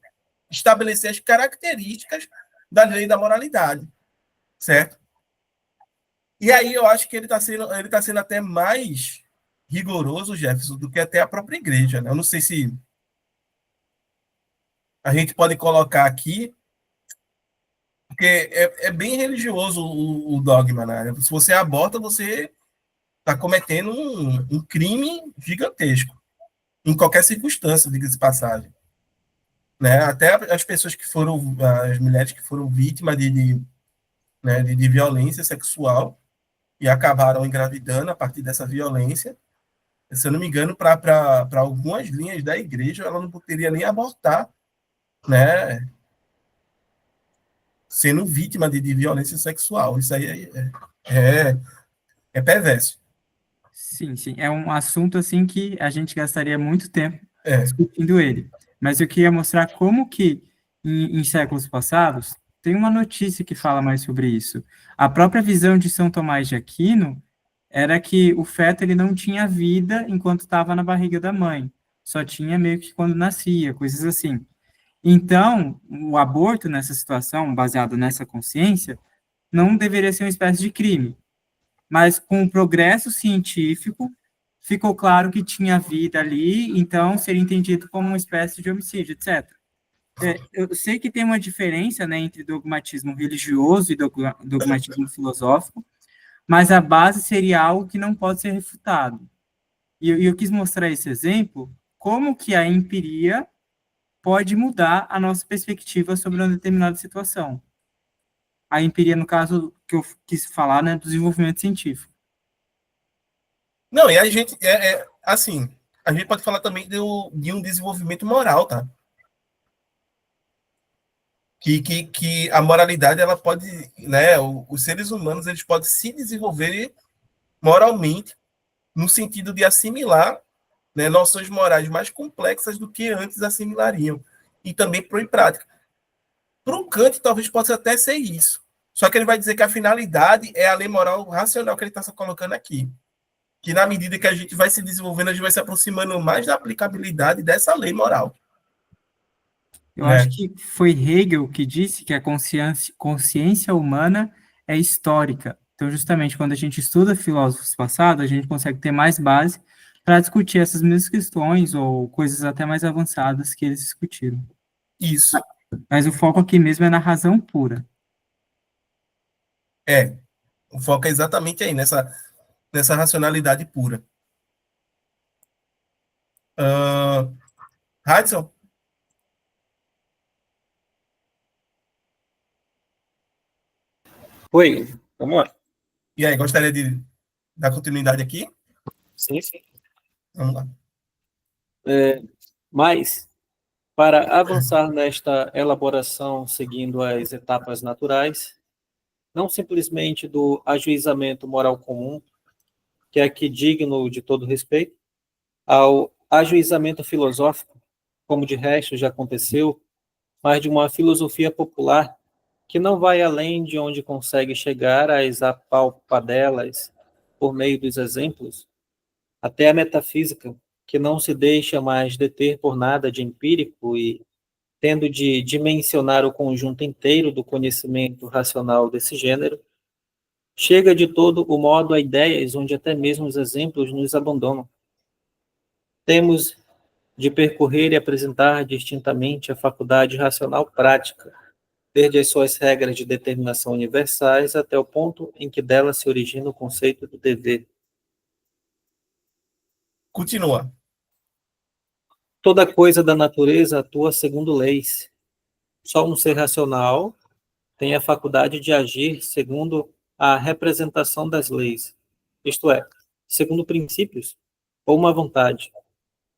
estabelecer as características da lei da moralidade, certo? E aí eu acho que ele tá sendo até mais rigoroso, Jefferson, do que até a própria igreja, né? Eu não sei se a gente pode colocar aqui, porque é bem religioso o dogma, né? Se você aborta, você está cometendo um crime gigantesco, em qualquer circunstância, diga-se de passagem. Né? Até as pessoas que foram, as mulheres que foram vítimas né, de violência sexual e acabaram engravidando a partir dessa violência, se eu não me engano, para algumas linhas da igreja, ela não poderia nem abortar, né? Sendo vítima de violência sexual. Isso aí é perverso. Sim, sim. É um assunto, assim, que a gente gastaria muito tempo É. discutindo ele. Mas eu queria mostrar como que, em séculos passados, tem uma notícia que fala mais sobre isso. A própria visão de São Tomás de Aquino era que o feto ele não tinha vida enquanto estava na barriga da mãe. Só tinha meio que quando nascia, coisas assim. Então, o aborto nessa situação, baseado nessa consciência, não deveria ser uma espécie de crime. Mas com o progresso científico, ficou claro que tinha vida ali, então seria entendido como uma espécie de homicídio, etc. Eu sei que tem uma diferença, né, entre dogmatismo religioso e dogmatismo filosófico, mas a base seria algo que não pode ser refutado. E eu quis mostrar esse exemplo, como que a empiria pode mudar a nossa perspectiva sobre uma determinada situação. A empiria, no caso, que eu quis falar, né, do desenvolvimento científico. Não, e a gente, assim, a gente pode falar também de um desenvolvimento moral, tá? Que a moralidade, ela pode, né, os seres humanos, eles podem se desenvolver moralmente no sentido de assimilar, né, noções morais mais complexas do que antes assimilariam. E também pôr em prática. Para o Kant, talvez possa até ser isso. Só que ele vai dizer que a finalidade é a lei moral racional que ele está colocando aqui. que na medida que a gente vai se desenvolvendo, a gente vai se aproximando mais da aplicabilidade dessa lei moral. Eu acho Né? que foi Hegel que disse que a consciência humana é histórica. Então, justamente, quando a gente estuda filósofos passados, a gente consegue ter mais base para discutir essas mesmas questões ou coisas até mais avançadas que eles discutiram. Isso. Mas o foco aqui mesmo é na razão pura. O foco é exatamente aí, nessa racionalidade pura. Hudson? Oi, vamos lá. E aí, gostaria de dar continuidade aqui? Sim, sim. Vamos lá. Mas, para avançar nesta elaboração seguindo as etapas naturais, não simplesmente do ajuizamento moral comum, que é aqui digno de todo respeito, ao ajuizamento filosófico, como de resto já aconteceu, mas de uma filosofia popular que não vai além de onde consegue chegar às apalpadelas por meio dos exemplos, até a metafísica, que não se deixa mais deter por nada de empírico e tendo de dimensionar o conjunto inteiro do conhecimento racional desse gênero, chega de todo o modo a ideias onde até mesmo os exemplos nos abandonam. Temos de percorrer e apresentar distintamente a faculdade racional prática, desde as suas regras de determinação universais até o ponto em que dela se origina o conceito do dever. Continua. Toda coisa da natureza atua segundo leis. Só um ser racional tem a faculdade de agir segundo a representação das leis, isto é, segundo princípios ou uma vontade,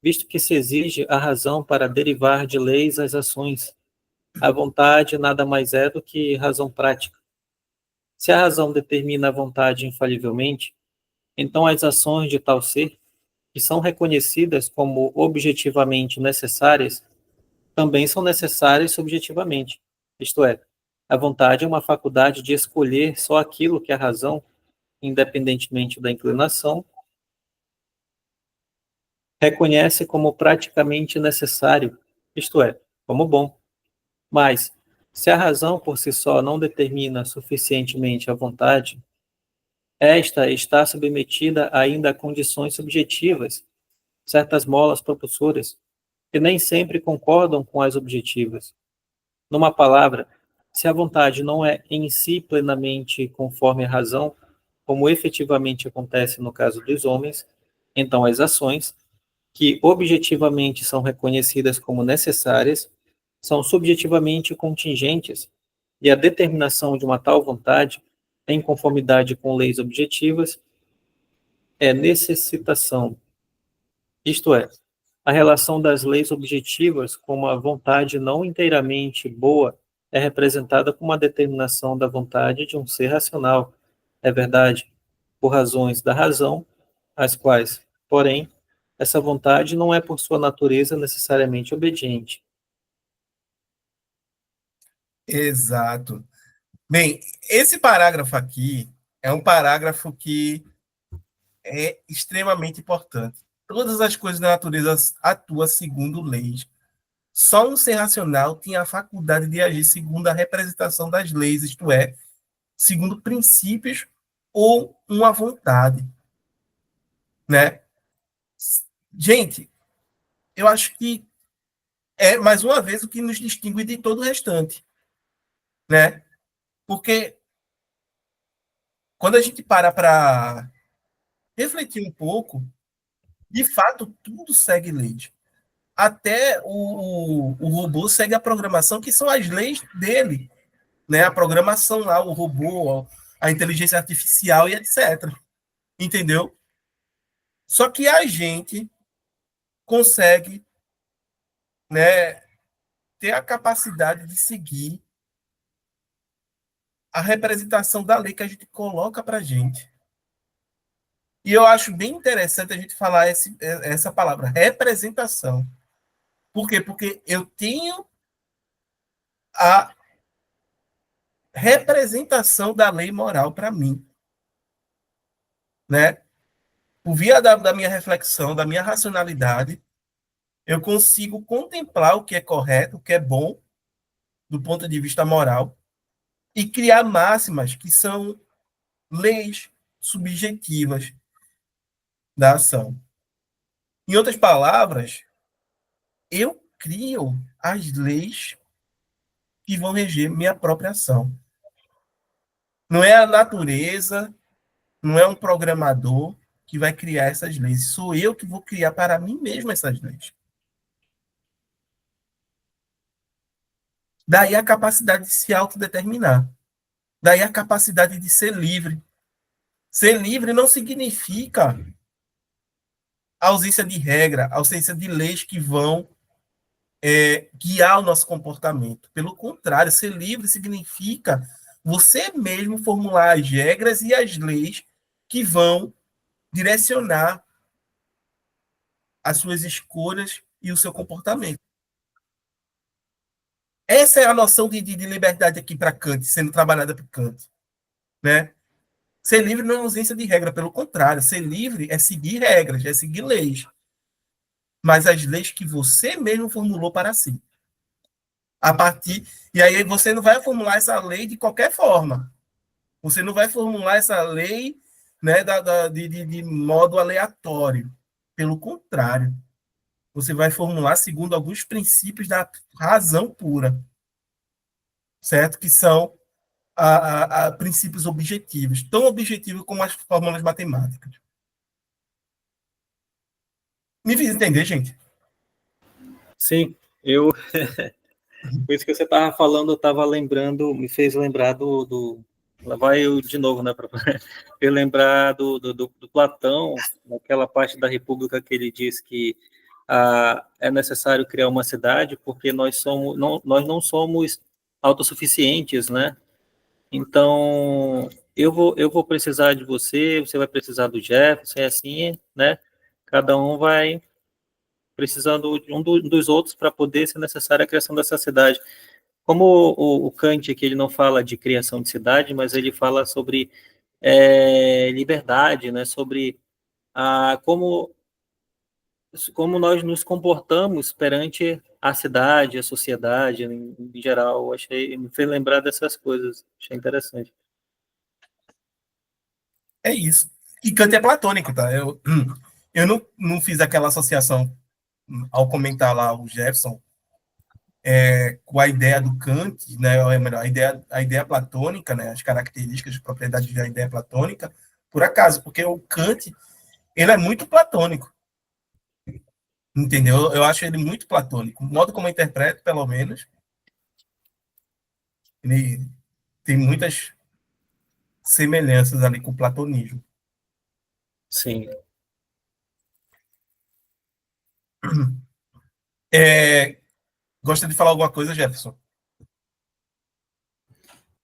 visto que se exige a razão para derivar de leis as ações. A vontade nada mais é do que razão prática. Se a razão determina a vontade infalivelmente, então as ações de tal ser, que são reconhecidas como objetivamente necessárias, também são necessárias subjetivamente. Isto é, a vontade é uma faculdade de escolher só aquilo que a razão, independentemente da inclinação, reconhece como praticamente necessário, isto é, como bom. Mas, se a razão por si só não determina suficientemente a vontade, esta está submetida ainda a condições subjetivas, certas molas propulsoras, que nem sempre concordam com as objetivas. Numa palavra, se a vontade não é em si plenamente conforme a razão, como efetivamente acontece no caso dos homens, então as ações, que objetivamente são reconhecidas como necessárias, são subjetivamente contingentes, e a determinação de uma tal vontade, em conformidade com leis objetivas, é necessitação, isto é, a relação das leis objetivas com uma vontade não inteiramente boa é representada como a determinação da vontade de um ser racional. É verdade, por razões da razão, as quais, porém, essa vontade não é por sua natureza necessariamente obediente. Exato. Bem, esse parágrafo aqui é um parágrafo que é extremamente importante. Todas as coisas da natureza atuam segundo leis. Só um ser racional tem a faculdade de agir segundo a representação das leis, isto é, segundo princípios ou uma vontade, né? Gente, eu acho que é mais uma vez o que nos distingue de todo o restante, né? Porque quando a gente para refletir um pouco, de fato tudo segue leis. Até o robô segue a programação, que são as leis dele, né? A programação lá, o robô, a inteligência artificial e etc. Entendeu? Só que a gente consegue, né, ter a capacidade de seguir a representação da lei que a gente coloca para a gente. E eu acho bem interessante a gente falar essa palavra, representação. Por quê? Porque eu tenho a representação da lei moral para mim, né? por via da minha reflexão, da minha racionalidade, eu consigo contemplar o que é correto, o que é bom, do ponto de vista moral, e criar máximas que são leis subjetivas da ação. Em outras palavras, eu crio as leis que vão reger minha própria ação. Não é a natureza, não é um programador que vai criar essas leis. Sou eu que vou criar para mim mesmo essas leis. Daí a capacidade de se autodeterminar. Daí a capacidade de ser livre. Ser livre não significa ausência de regra, ausência de leis que vão guiar o nosso comportamento. Pelo contrário, ser livre significa você mesmo formular as regras e as leis que vão direcionar as suas escolhas e o seu comportamento. Essa é a noção de liberdade aqui para Kant, sendo trabalhada por Kant. Né? Ser livre não é ausência de regra, pelo contrário, ser livre é seguir regras, é seguir leis. Mas as leis que você mesmo formulou para si. A partir. E aí você não vai formular essa lei de qualquer forma. Você não vai formular essa lei, né, de modo aleatório. Pelo contrário, você vai formular segundo alguns princípios da razão pura, certo? Que são princípios objetivos, tão objetivos como as fórmulas matemáticas. Me fiz entender, gente? Sim, por isso que você estava falando, eu estava lembrando, me fez lembrar lá vai eu de novo, né, para eu lembrar do Platão, naquela parte da República que ele diz que é necessário criar uma cidade porque nós não somos autossuficientes, né? Então, eu vou precisar de você, você vai precisar do Jefferson, é assim, né? Cada um vai precisando de dos outros para poder ser necessária a criação dessa cidade. Como o Kant aqui, ele não fala de criação de cidade, mas ele fala sobre liberdade, né? Sobre como nós nos comportamos perante a cidade, a sociedade, em geral. Me fez lembrar dessas coisas, achei interessante. É isso. E Kant é platônico, tá? Eu não fiz aquela associação ao comentar lá o Jefferson com a ideia do Kant, né? Ou melhor, a ideia platônica, né? As características, as propriedades da ideia platônica, por acaso, porque o Kant ele é muito platônico. Entendeu? Eu acho ele muito platônico. O modo como eu interpreto, pelo menos, ele tem muitas semelhanças ali com o platonismo. Sim. Gosta de falar alguma coisa, Jefferson?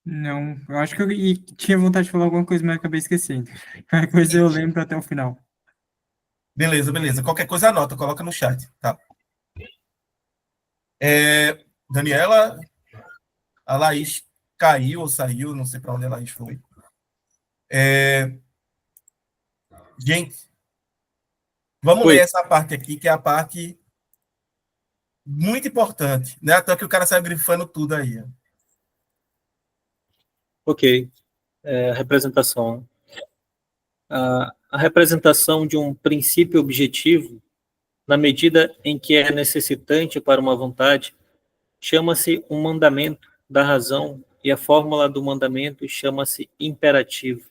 Não, eu acho que eu tinha vontade de falar alguma coisa, mas acabei esquecendo. Qualquer coisa eu lembro até o final. Beleza, beleza. Qualquer coisa anota, coloca no chat, tá? Daniela, a Laís caiu ou saiu, não sei para onde a Laís foi. Gente, vamos ler essa parte aqui, que é a parte muito importante, né? Até que o cara sai grifando tudo aí. Ok. Representação. A representação de um princípio objetivo, na medida em que é necessitante para uma vontade, chama-se um mandamento da razão e a fórmula do mandamento chama-se imperativo.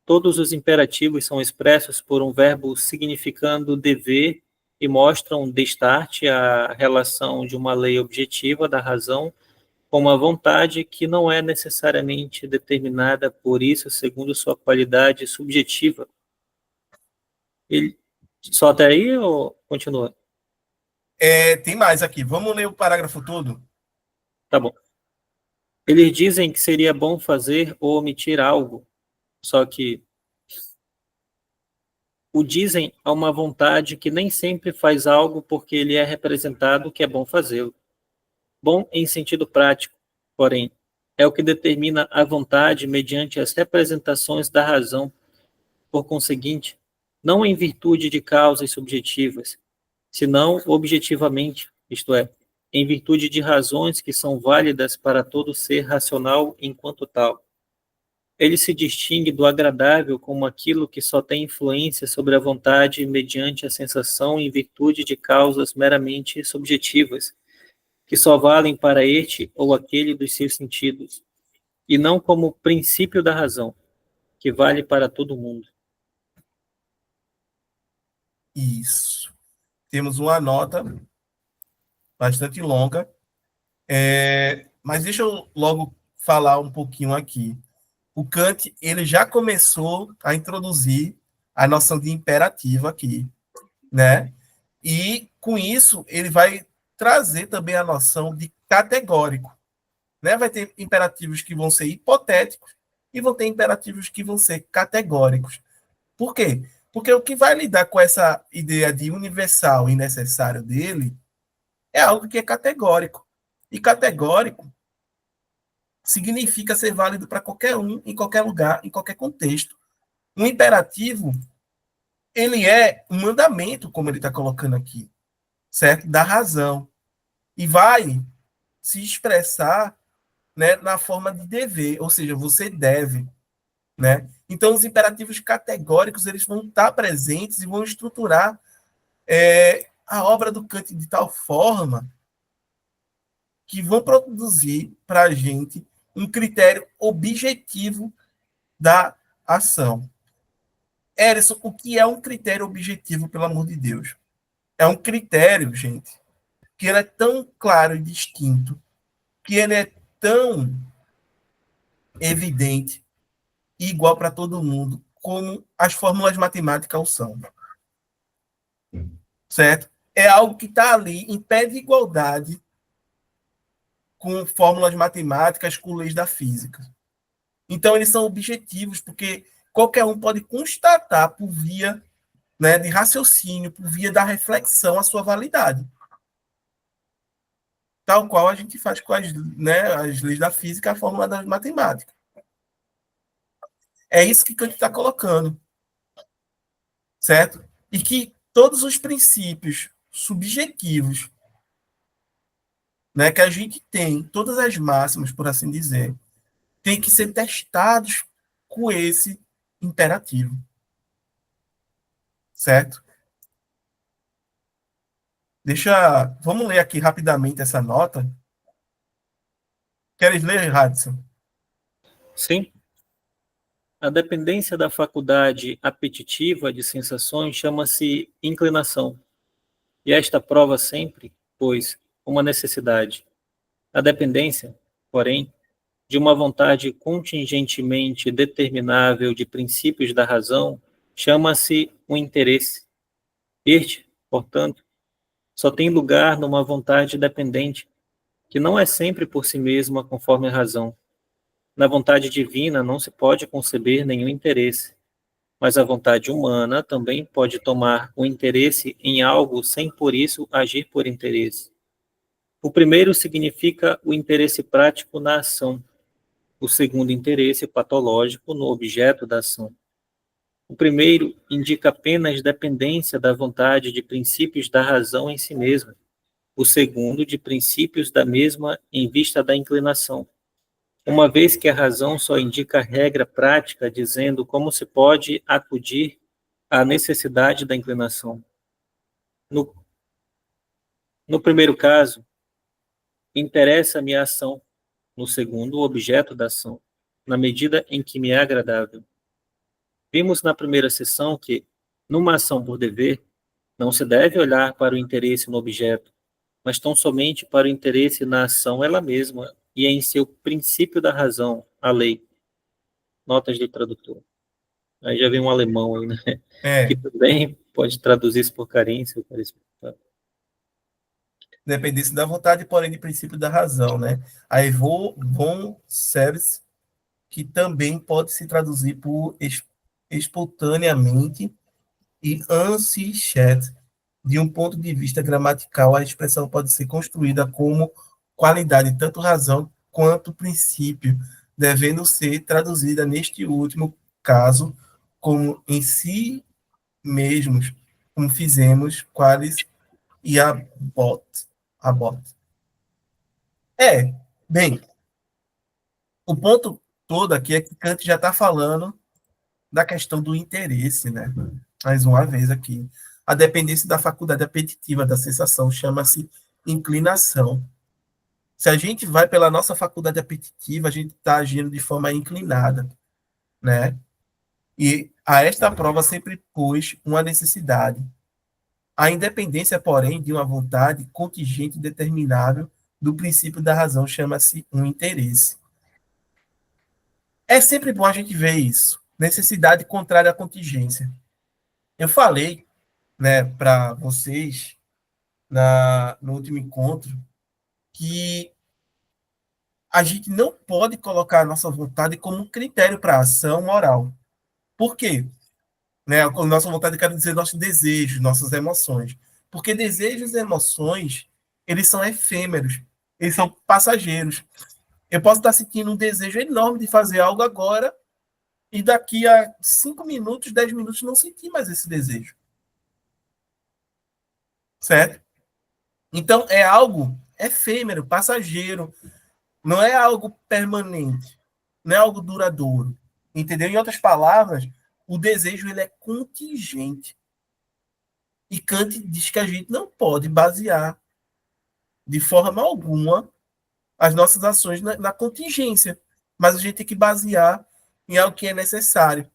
Todos os imperativos são expressos por um verbo significando dever e mostram, destarte, a relação de uma lei objetiva da razão com uma vontade que não é necessariamente determinada por isso segundo sua qualidade subjetiva. Ele só até aí ou continua? Tem mais aqui. Vamos ler o parágrafo todo? Tá bom. Eles dizem que seria bom fazer ou omitir algo, só que o dizem a uma vontade que nem sempre faz algo porque ele é representado que é bom fazê-lo. Bom em sentido prático, porém, é o que determina a vontade mediante as representações da razão por conseguinte, não em virtude de causas subjetivas, senão objetivamente, isto é, em virtude de razões que são válidas para todo ser racional enquanto tal. Ele se distingue do agradável como aquilo que só tem influência sobre a vontade mediante a sensação em virtude de causas meramente subjetivas, que só valem para este ou aquele dos seus sentidos, e não como princípio da razão, que vale para todo mundo. Isso. Temos uma nota bastante longa, mas deixa eu logo falar um pouquinho aqui. O Kant, ele já começou a introduzir a noção de imperativo aqui, né? E com isso ele vai trazer também a noção de categórico, né? Vai ter imperativos que vão ser hipotéticos e vão ter imperativos que vão ser categóricos. Por quê? Porque o que vai lidar com essa ideia de universal e necessário dele é algo que é categórico. E categórico significa ser válido para qualquer um, em qualquer lugar, em qualquer contexto. Um imperativo, ele é um mandamento, como ele está colocando aqui, certo? Da razão. E vai se expressar, né, na forma de dever, ou seja, você deve, né? Então, os imperativos categóricos, eles vão estar presentes e vão estruturar a obra do Kant de tal forma que vão produzir para a gente um critério objetivo da ação. Erison, o que é um critério objetivo, pelo amor de Deus? É um critério, gente, que ele é tão claro e distinto, que ele é tão evidente e igual para todo mundo, como as fórmulas matemáticas o são. Certo? É algo que está ali em pé de igualdade com fórmulas matemáticas, com leis da física. Então, eles são objetivos, porque qualquer um pode constatar por via, né, de raciocínio, por via da reflexão, a sua validade. Tal qual a gente faz com as leis da física, a fórmula da matemática. É isso que Kant está colocando. Certo? E que todos os princípios subjetivos, né, que a gente tem, todas as máximas, por assim dizer, tem que ser testados com esse imperativo. Certo? Vamos ler aqui rapidamente essa nota. Queres ler, Hudson? Sim. A dependência da faculdade apetitiva de sensações chama-se inclinação, e esta prova sempre, pois, uma necessidade. A dependência, porém, de uma vontade contingentemente determinável de princípios da razão chama-se um interesse. Este, portanto, só tem lugar numa vontade dependente, que não é sempre por si mesma conforme a razão. Na vontade divina não se pode conceber nenhum interesse, mas a vontade humana também pode tomar o interesse em algo sem por isso agir por interesse. O primeiro significa o interesse prático na ação, o segundo interesse patológico no objeto da ação. O primeiro indica apenas dependência da vontade de princípios da razão em si mesma, o segundo de princípios da mesma em vista da inclinação. Uma vez que a razão só indica a regra prática, dizendo como se pode acudir à necessidade da inclinação. No primeiro caso, interessa-me a ação, no segundo, o objeto da ação, na medida em que me é agradável. Vimos na primeira sessão que, numa ação por dever, não se deve olhar para o interesse no objeto, mas tão somente para o interesse na ação ela mesma e em seu princípio da razão, a lei. Notas do tradutor. Aí já vem um alemão aí, né? Que também pode traduzir isso por carência. Dependência da vontade, porém, de princípio da razão, né? Aí von Selbst, que também pode se traduzir por espontaneamente, e Ansicht. De um ponto de vista gramatical, a expressão pode ser construída como qualidade, tanto razão quanto princípio, devendo ser traduzida, neste último caso, como em si mesmos, como fizemos Qualis e Abbot. Bem, o ponto todo aqui é que Kant já está falando da questão do interesse, né? Mais uma vez aqui. A dependência da faculdade apetitiva da sensação chama-se inclinação. Se a gente vai pela nossa faculdade apetitiva, a gente está agindo de forma inclinada, né? E a esta prova sempre pôs uma necessidade. A independência, porém, de uma vontade contingente e determinável do princípio da razão chama-se um interesse. É sempre bom a gente ver isso. Necessidade contrária à contingência. Eu falei, né, para vocês no último encontro que a gente não pode colocar a nossa vontade como um critério para a ação moral. Por quê? Né, a nossa vontade quer dizer nossos desejos, nossas emoções. Porque desejos e emoções, eles são efêmeros, eles são passageiros. Eu posso estar sentindo um desejo enorme de fazer algo agora e daqui a 5 minutos, 10 minutos, não sentir mais esse desejo. Certo? Então, é algo efêmero, passageiro, não é algo permanente, não é algo duradouro. Entendeu? Em outras palavras, o desejo ele é contingente. E Kant diz que a gente não pode basear de forma alguma as nossas ações na contingência, mas a gente tem que basear em algo que é necessário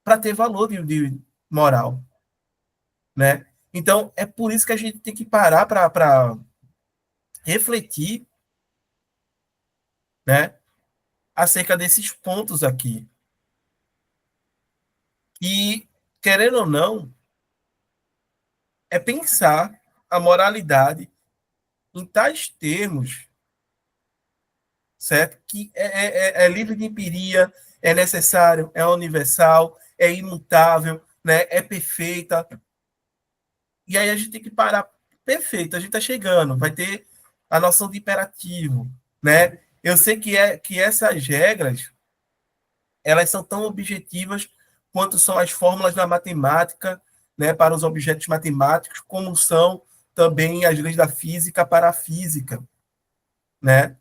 para ter valor de moral, né? Então, é por isso que a gente tem que parar para refletir, né, acerca desses pontos aqui. E, querendo ou não, é pensar a moralidade em tais termos, certo? Que é livre de empiria, é necessário, é universal, é imutável, né? É perfeita. E aí a gente tem que parar. Perfeito, a gente está chegando, vai ter a noção de imperativo, né? Eu sei que essas regras, elas são tão objetivas quanto são as fórmulas da matemática, né, para os objetos matemáticos, como são também as leis da física para a física, né?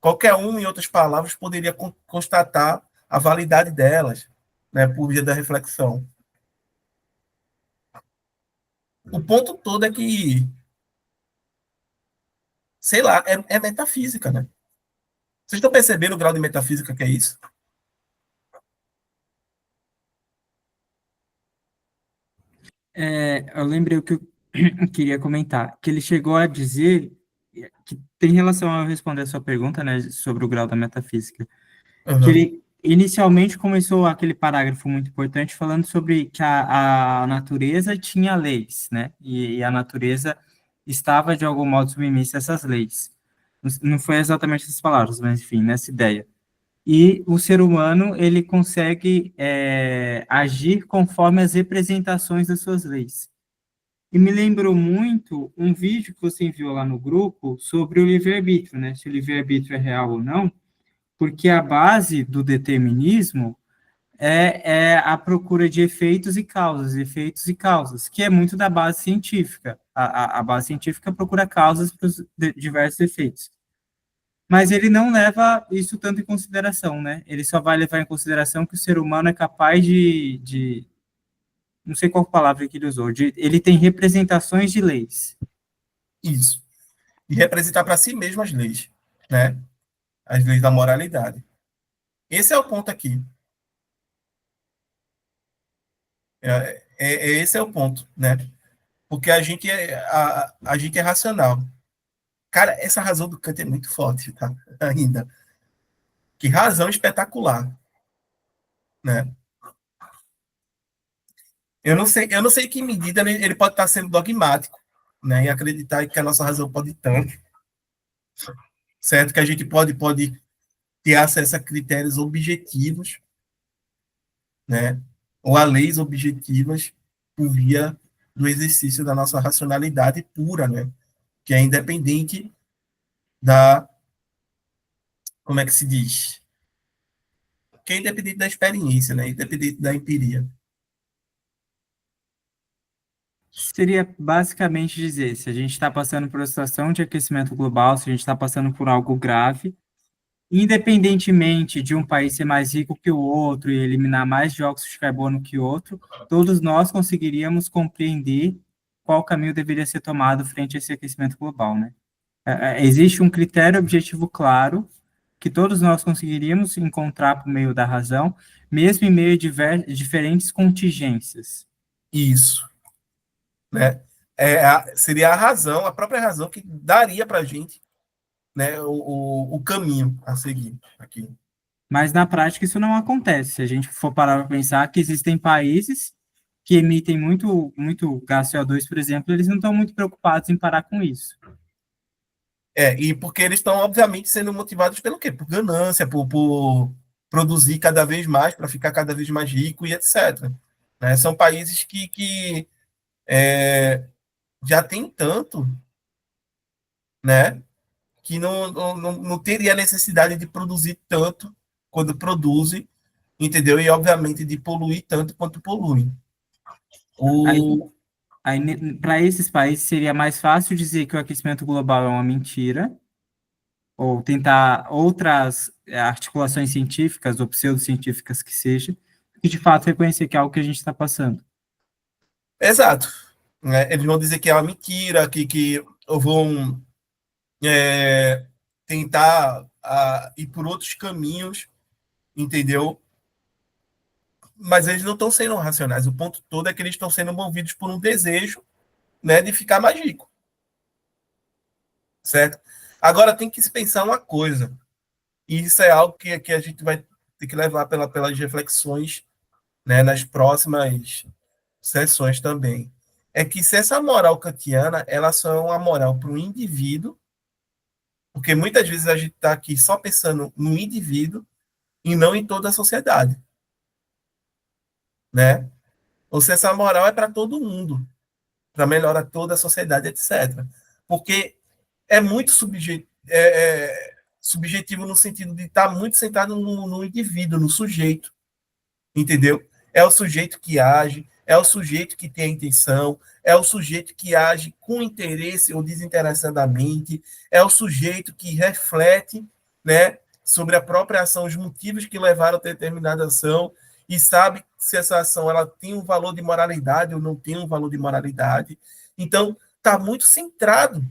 Qualquer um, em outras palavras, poderia constatar a validade delas, né, por via da reflexão. O ponto todo é que, sei lá, é metafísica, né? Vocês estão percebendo o grau de metafísica que é isso? Eu lembrei o que eu queria comentar, que ele chegou a dizer, que tem relação a eu responder a sua pergunta, né, sobre o grau da metafísica, que Uhum. ele inicialmente começou aquele parágrafo muito importante falando sobre que a natureza tinha leis, né, e a natureza estava, de algum modo, submissa a essas leis. Não foi exatamente essas palavras, mas, enfim, nessa ideia. E o ser humano, ele consegue agir conforme as representações das suas leis. E me lembrou muito um vídeo que você enviou lá no grupo sobre o livre-arbítrio, né? Se o livre-arbítrio é real ou não, porque a base do determinismo é a procura de efeitos e causas, que é muito da base científica. A base científica procura causas para os diversos efeitos. Mas ele não leva isso tanto em consideração, né? Ele só vai levar em consideração que o ser humano é capaz de não sei qual palavra que ele usou, ele tem representações de leis. Isso. E representar para si mesmo as leis, né? As leis da moralidade. Esse é o ponto aqui. Esse é o ponto, né? Porque a gente é racional. Cara, essa razão do Kant é muito forte, tá? Ainda. Que razão espetacular, né? Eu não sei em que medida ele pode estar sendo dogmático, né? Em acreditar que a nossa razão pode tanto, certo? Que a gente pode ter acesso a critérios objetivos, né? Ou a leis objetivas por via do exercício da nossa racionalidade pura, né? Que é independente da, como é que se diz? que é independente da experiência, né? Independente da empiria. Seria basicamente dizer, se a gente está passando por uma situação de aquecimento global, se a gente está passando por algo grave, independentemente de um país ser mais rico que o outro e eliminar mais dióxido de carbono que o outro, todos nós conseguiríamos compreender qual caminho deveria ser tomado frente a esse aquecimento global, né? Existe um critério objetivo claro que todos nós conseguiríamos encontrar por meio da razão, mesmo em meio a diferentes contingências. Isso, né? Seria a razão, a própria razão que daria para a gente, né, o caminho a seguir aqui. Mas na prática isso não acontece. Se a gente for parar para pensar que existem países que emitem muito gás CO2, por exemplo, eles não estão muito preocupados em parar com isso. E porque eles estão, obviamente, sendo motivados pelo quê? Por ganância, por produzir cada vez mais, para ficar cada vez mais rico e etc. Né? São países que já tem tanto, né? Que não teria necessidade de produzir tanto quando produzem, entendeu? E, obviamente, de poluir tanto quanto poluem. Para esses países seria mais fácil dizer que o aquecimento global é uma mentira, ou tentar outras articulações científicas ou pseudocientíficas que seja, que de fato reconhecer que é algo que a gente está passando. Exato. Né? Eles vão dizer que é uma mentira, que vão tentar ir por outros caminhos, entendeu? Mas eles não estão sendo racionais. O ponto todo é que eles estão sendo movidos por um desejo, né, de ficar mais rico. Certo? Agora tem que se pensar uma coisa, e isso é algo que a gente vai ter que levar pelas reflexões, né, nas próximas sessões também. É que se essa moral kantiana, ela só é uma moral para o indivíduo, porque muitas vezes a gente está aqui só pensando no indivíduo e não em toda a sociedade, né? Ou se essa moral é para todo mundo, para melhorar toda a sociedade, etc. Porque é muito subjetivo no sentido de estar muito centrado no indivíduo, no sujeito, entendeu? É o sujeito que age, é o sujeito que tem a intenção, é o sujeito que age com interesse ou desinteressadamente, é o sujeito que reflete, né, sobre a própria ação, os motivos que levaram a determinada ação e sabe se essa ação ela tem um valor de moralidade ou não tem um valor de moralidade. Então, está muito centrado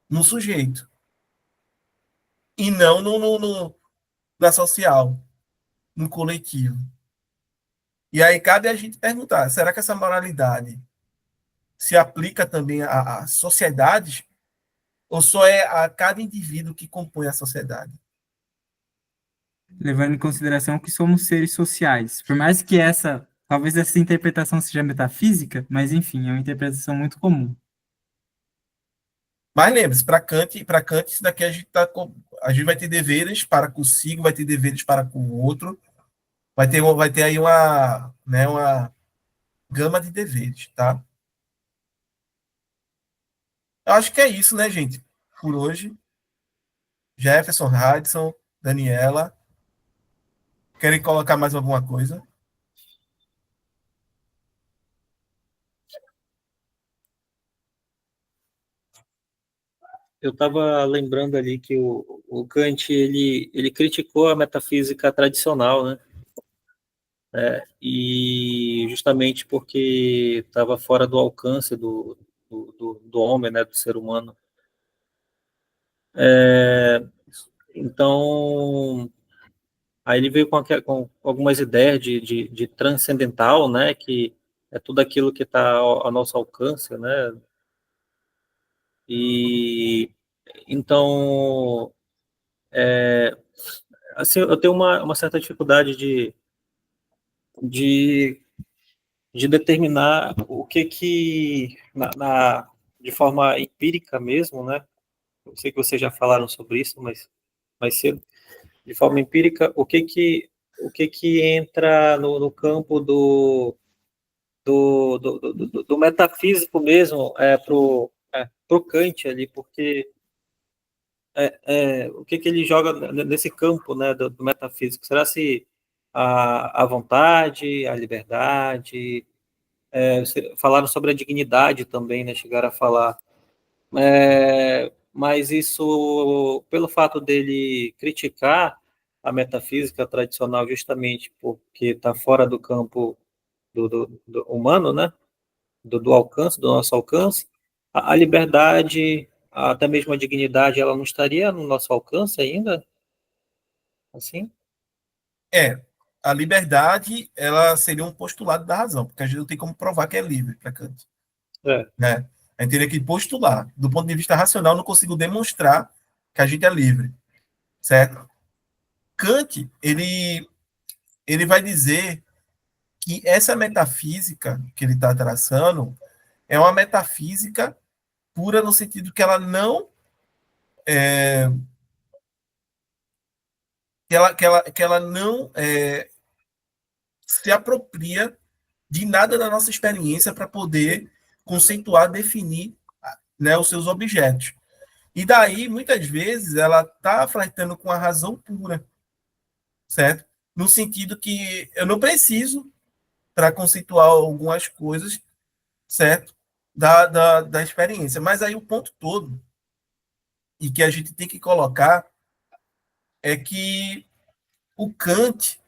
no sujeito e não na social, no coletivo. E aí cabe a gente perguntar, será que essa moralidade se aplica também a sociedades ou só é a cada indivíduo que compõe a sociedade? Levando em consideração que somos seres sociais. Por mais que talvez essa interpretação seja metafísica, mas enfim, é uma interpretação muito comum. Mas lembre-se, para Kant, isso daqui a gente vai ter deveres para consigo, vai ter deveres para com o outro, vai ter aí uma gama de deveres, tá? Eu acho que é isso, né, gente? Por hoje. Jefferson, Hudson, Daniela. Querem colocar mais alguma coisa? Eu estava lembrando ali que o Kant ele criticou a metafísica tradicional, né? E justamente porque estava fora do alcance do homem, né, do ser humano. Então, aí ele veio com algumas ideias de transcendental, né, que é tudo aquilo que está ao nosso alcance, né? E então, assim, eu tenho uma certa dificuldade de, de determinar o que de forma empírica mesmo, né? Eu sei que vocês já falaram sobre isso, mas mais cedo, de forma empírica, o que entra no campo do metafísico mesmo pro Kant ali, porque o que ele joga nesse campo, né, do metafísico? Será se a vontade, a liberdade, falaram sobre a dignidade também, né, chegaram a falar. Mas isso, pelo fato dele criticar a metafísica tradicional justamente porque está fora do campo do humano, né, do alcance, do nosso alcance, a liberdade, até mesmo a dignidade, ela não estaria no nosso alcance ainda, assim? A liberdade, ela seria um postulado da razão, porque a gente não tem como provar que é livre para Kant. É. Né? A gente teria que postular. Do ponto de vista racional, não consigo demonstrar que a gente é livre, certo? Kant, ele vai dizer que essa metafísica que ele está traçando é uma metafísica pura no sentido que ela não que ela não se apropria de nada da nossa experiência para poder conceituar, definir, né, os seus objetos. E daí, muitas vezes, ela está flertando com a razão pura, certo? No sentido que eu não preciso, para conceituar algumas coisas, certo? Da experiência. Mas aí o ponto todo, e que a gente tem que colocar, é que o Kant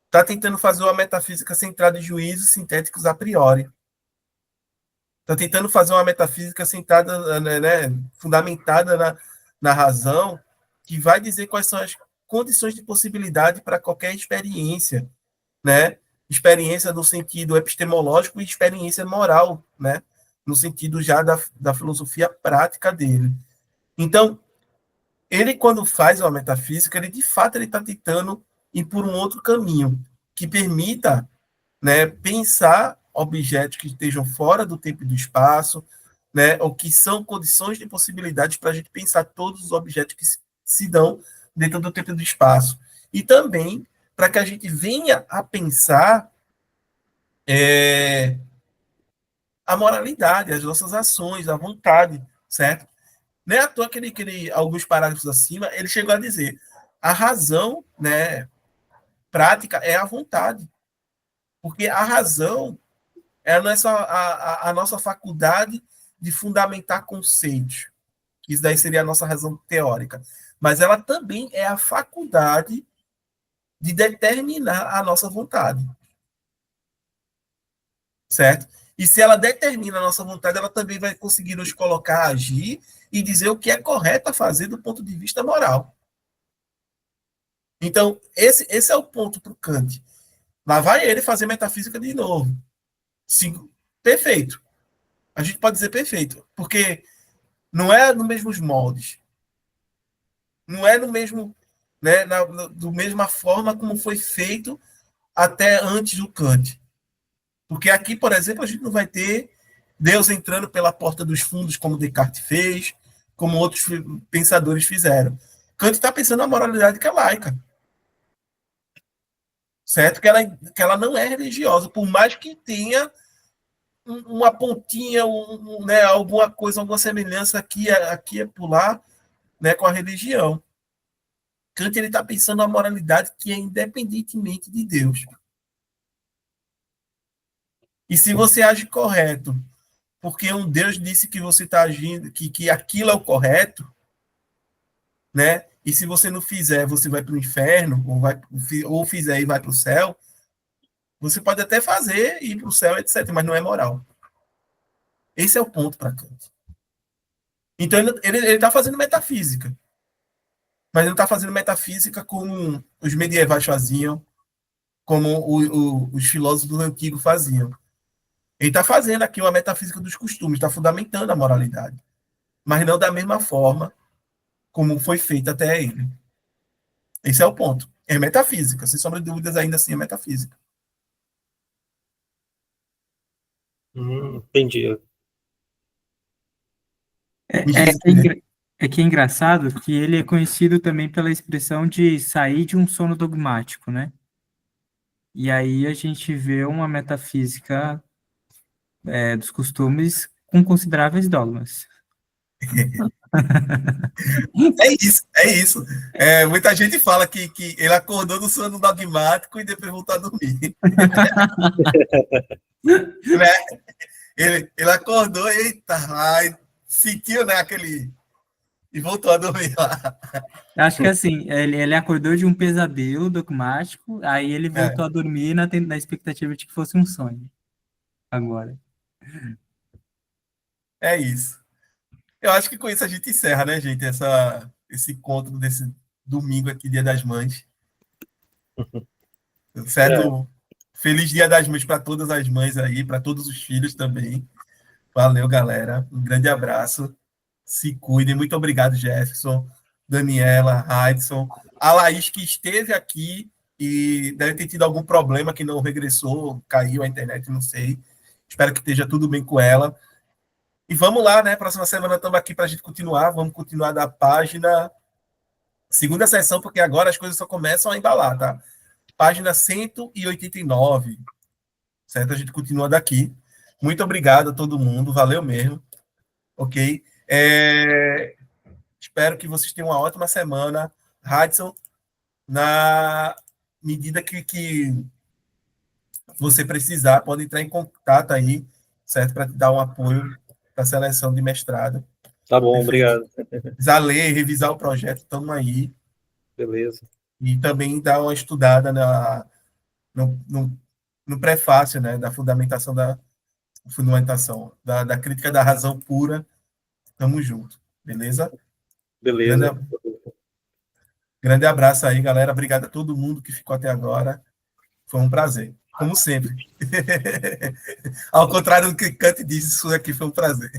está tentando fazer uma metafísica centrada em juízos sintéticos a priori. Está tentando fazer uma metafísica centrada, né, fundamentada na razão, que vai dizer quais são as condições de possibilidade para qualquer experiência, né? Experiência no sentido epistemológico e experiência moral, né? No sentido já da filosofia prática dele. Então, ele, quando faz uma metafísica, ele de fato ele está tentando ir por um outro caminho que permita, né, pensar objetos que estejam fora do tempo e do espaço, né, ou que são condições de possibilidades para a gente pensar todos os objetos que se dão dentro do tempo e do espaço. E também para que a gente venha a pensar a moralidade, as nossas ações, a vontade, certo? Não é à toa que alguns parágrafos acima, ele chegou a dizer a razão, né, prática é a vontade. Porque a razão não é só a nossa faculdade de fundamentar conceitos, que isso daí seria a nossa razão teórica, mas ela também é a faculdade de determinar a nossa vontade. Certo? E se ela determina a nossa vontade, ela também vai conseguir nos colocar a agir e dizer o que é correto a fazer do ponto de vista moral. Então, esse é o ponto para o Kant. Lá vai ele fazer metafísica de novo. Sim, perfeito. A gente pode dizer perfeito, porque não é nos mesmos moldes. Não é no mesmo, né, do mesma forma como foi feito até antes do Kant. Porque aqui, por exemplo, a gente não vai ter Deus entrando pela porta dos fundos, como Descartes fez, como outros pensadores fizeram. Kant está pensando na moralidade que é laica. Certo? Que ela não é religiosa, por mais que tenha uma pontinha, né, alguma coisa, alguma semelhança aqui é pular, né, com a religião. Kant está pensando na moralidade que é independentemente de Deus. E se você age correto, porque um Deus disse que você está agindo, que aquilo é o correto, né? E se você não fizer, você vai para o inferno, ou fizer e vai para o céu, você pode até fazer e ir para o céu, etc., mas não é moral. Esse é o ponto para Kant. Então, ele está fazendo metafísica, mas ele não está fazendo metafísica como os medievais faziam, como os filósofos antigos faziam. Ele está fazendo aqui uma metafísica dos costumes, está fundamentando a moralidade, mas não da mesma forma como foi feito até ele. Esse é o ponto. É metafísica, sem sombra de dúvidas, ainda assim é metafísica. Entendi. É que é engraçado que ele é conhecido também pela expressão de sair de um sono dogmático, né? E aí a gente vê uma metafísica dos costumes com consideráveis dogmas. É isso, é isso. Muita gente fala que ele acordou do sono dogmático e depois voltou a dormir. Né? Ele acordou, eita, ai, sentiu, né, aquele... E voltou a dormir lá. Acho que assim, ele acordou de um pesadelo dogmático, aí ele voltou a dormir na expectativa de que fosse um sonho. Agora. É isso. Eu acho que com isso a gente encerra, né, gente, esse encontro desse domingo aqui, Dia das Mães. Certo? Feliz Dia das Mães para todas as mães aí, para todos os filhos também. Valeu, galera. Um grande abraço. Se cuidem. Muito obrigado, Jefferson, Daniela, Raidson, a Laís, que esteve aqui e deve ter tido algum problema que não regressou, caiu a internet, não sei. Espero que esteja tudo bem com ela. E vamos lá, né? Próxima semana estamos aqui para a gente continuar. Vamos continuar da página. Segunda sessão, porque agora as coisas só começam a embalar, tá? Página 189. Certo? A gente continua daqui. Muito obrigado a todo mundo. Valeu mesmo. Ok? Espero que vocês tenham uma ótima semana. Hudson, na medida que você precisar, pode entrar em contato aí, certo? Para te dar um apoio para a seleção de mestrado. Tá bom, Perfeito. obrigado. Precisar ler, revisar o projeto, estamos aí. Beleza. E também dar uma estudada no prefácio, né, da fundamentação da crítica da razão pura. Tamo junto, beleza? Beleza. Grande abraço aí, galera. Obrigado a todo mundo que ficou até agora. Foi um prazer, como sempre. Ao contrário do que Kant disse, isso aqui foi um prazer.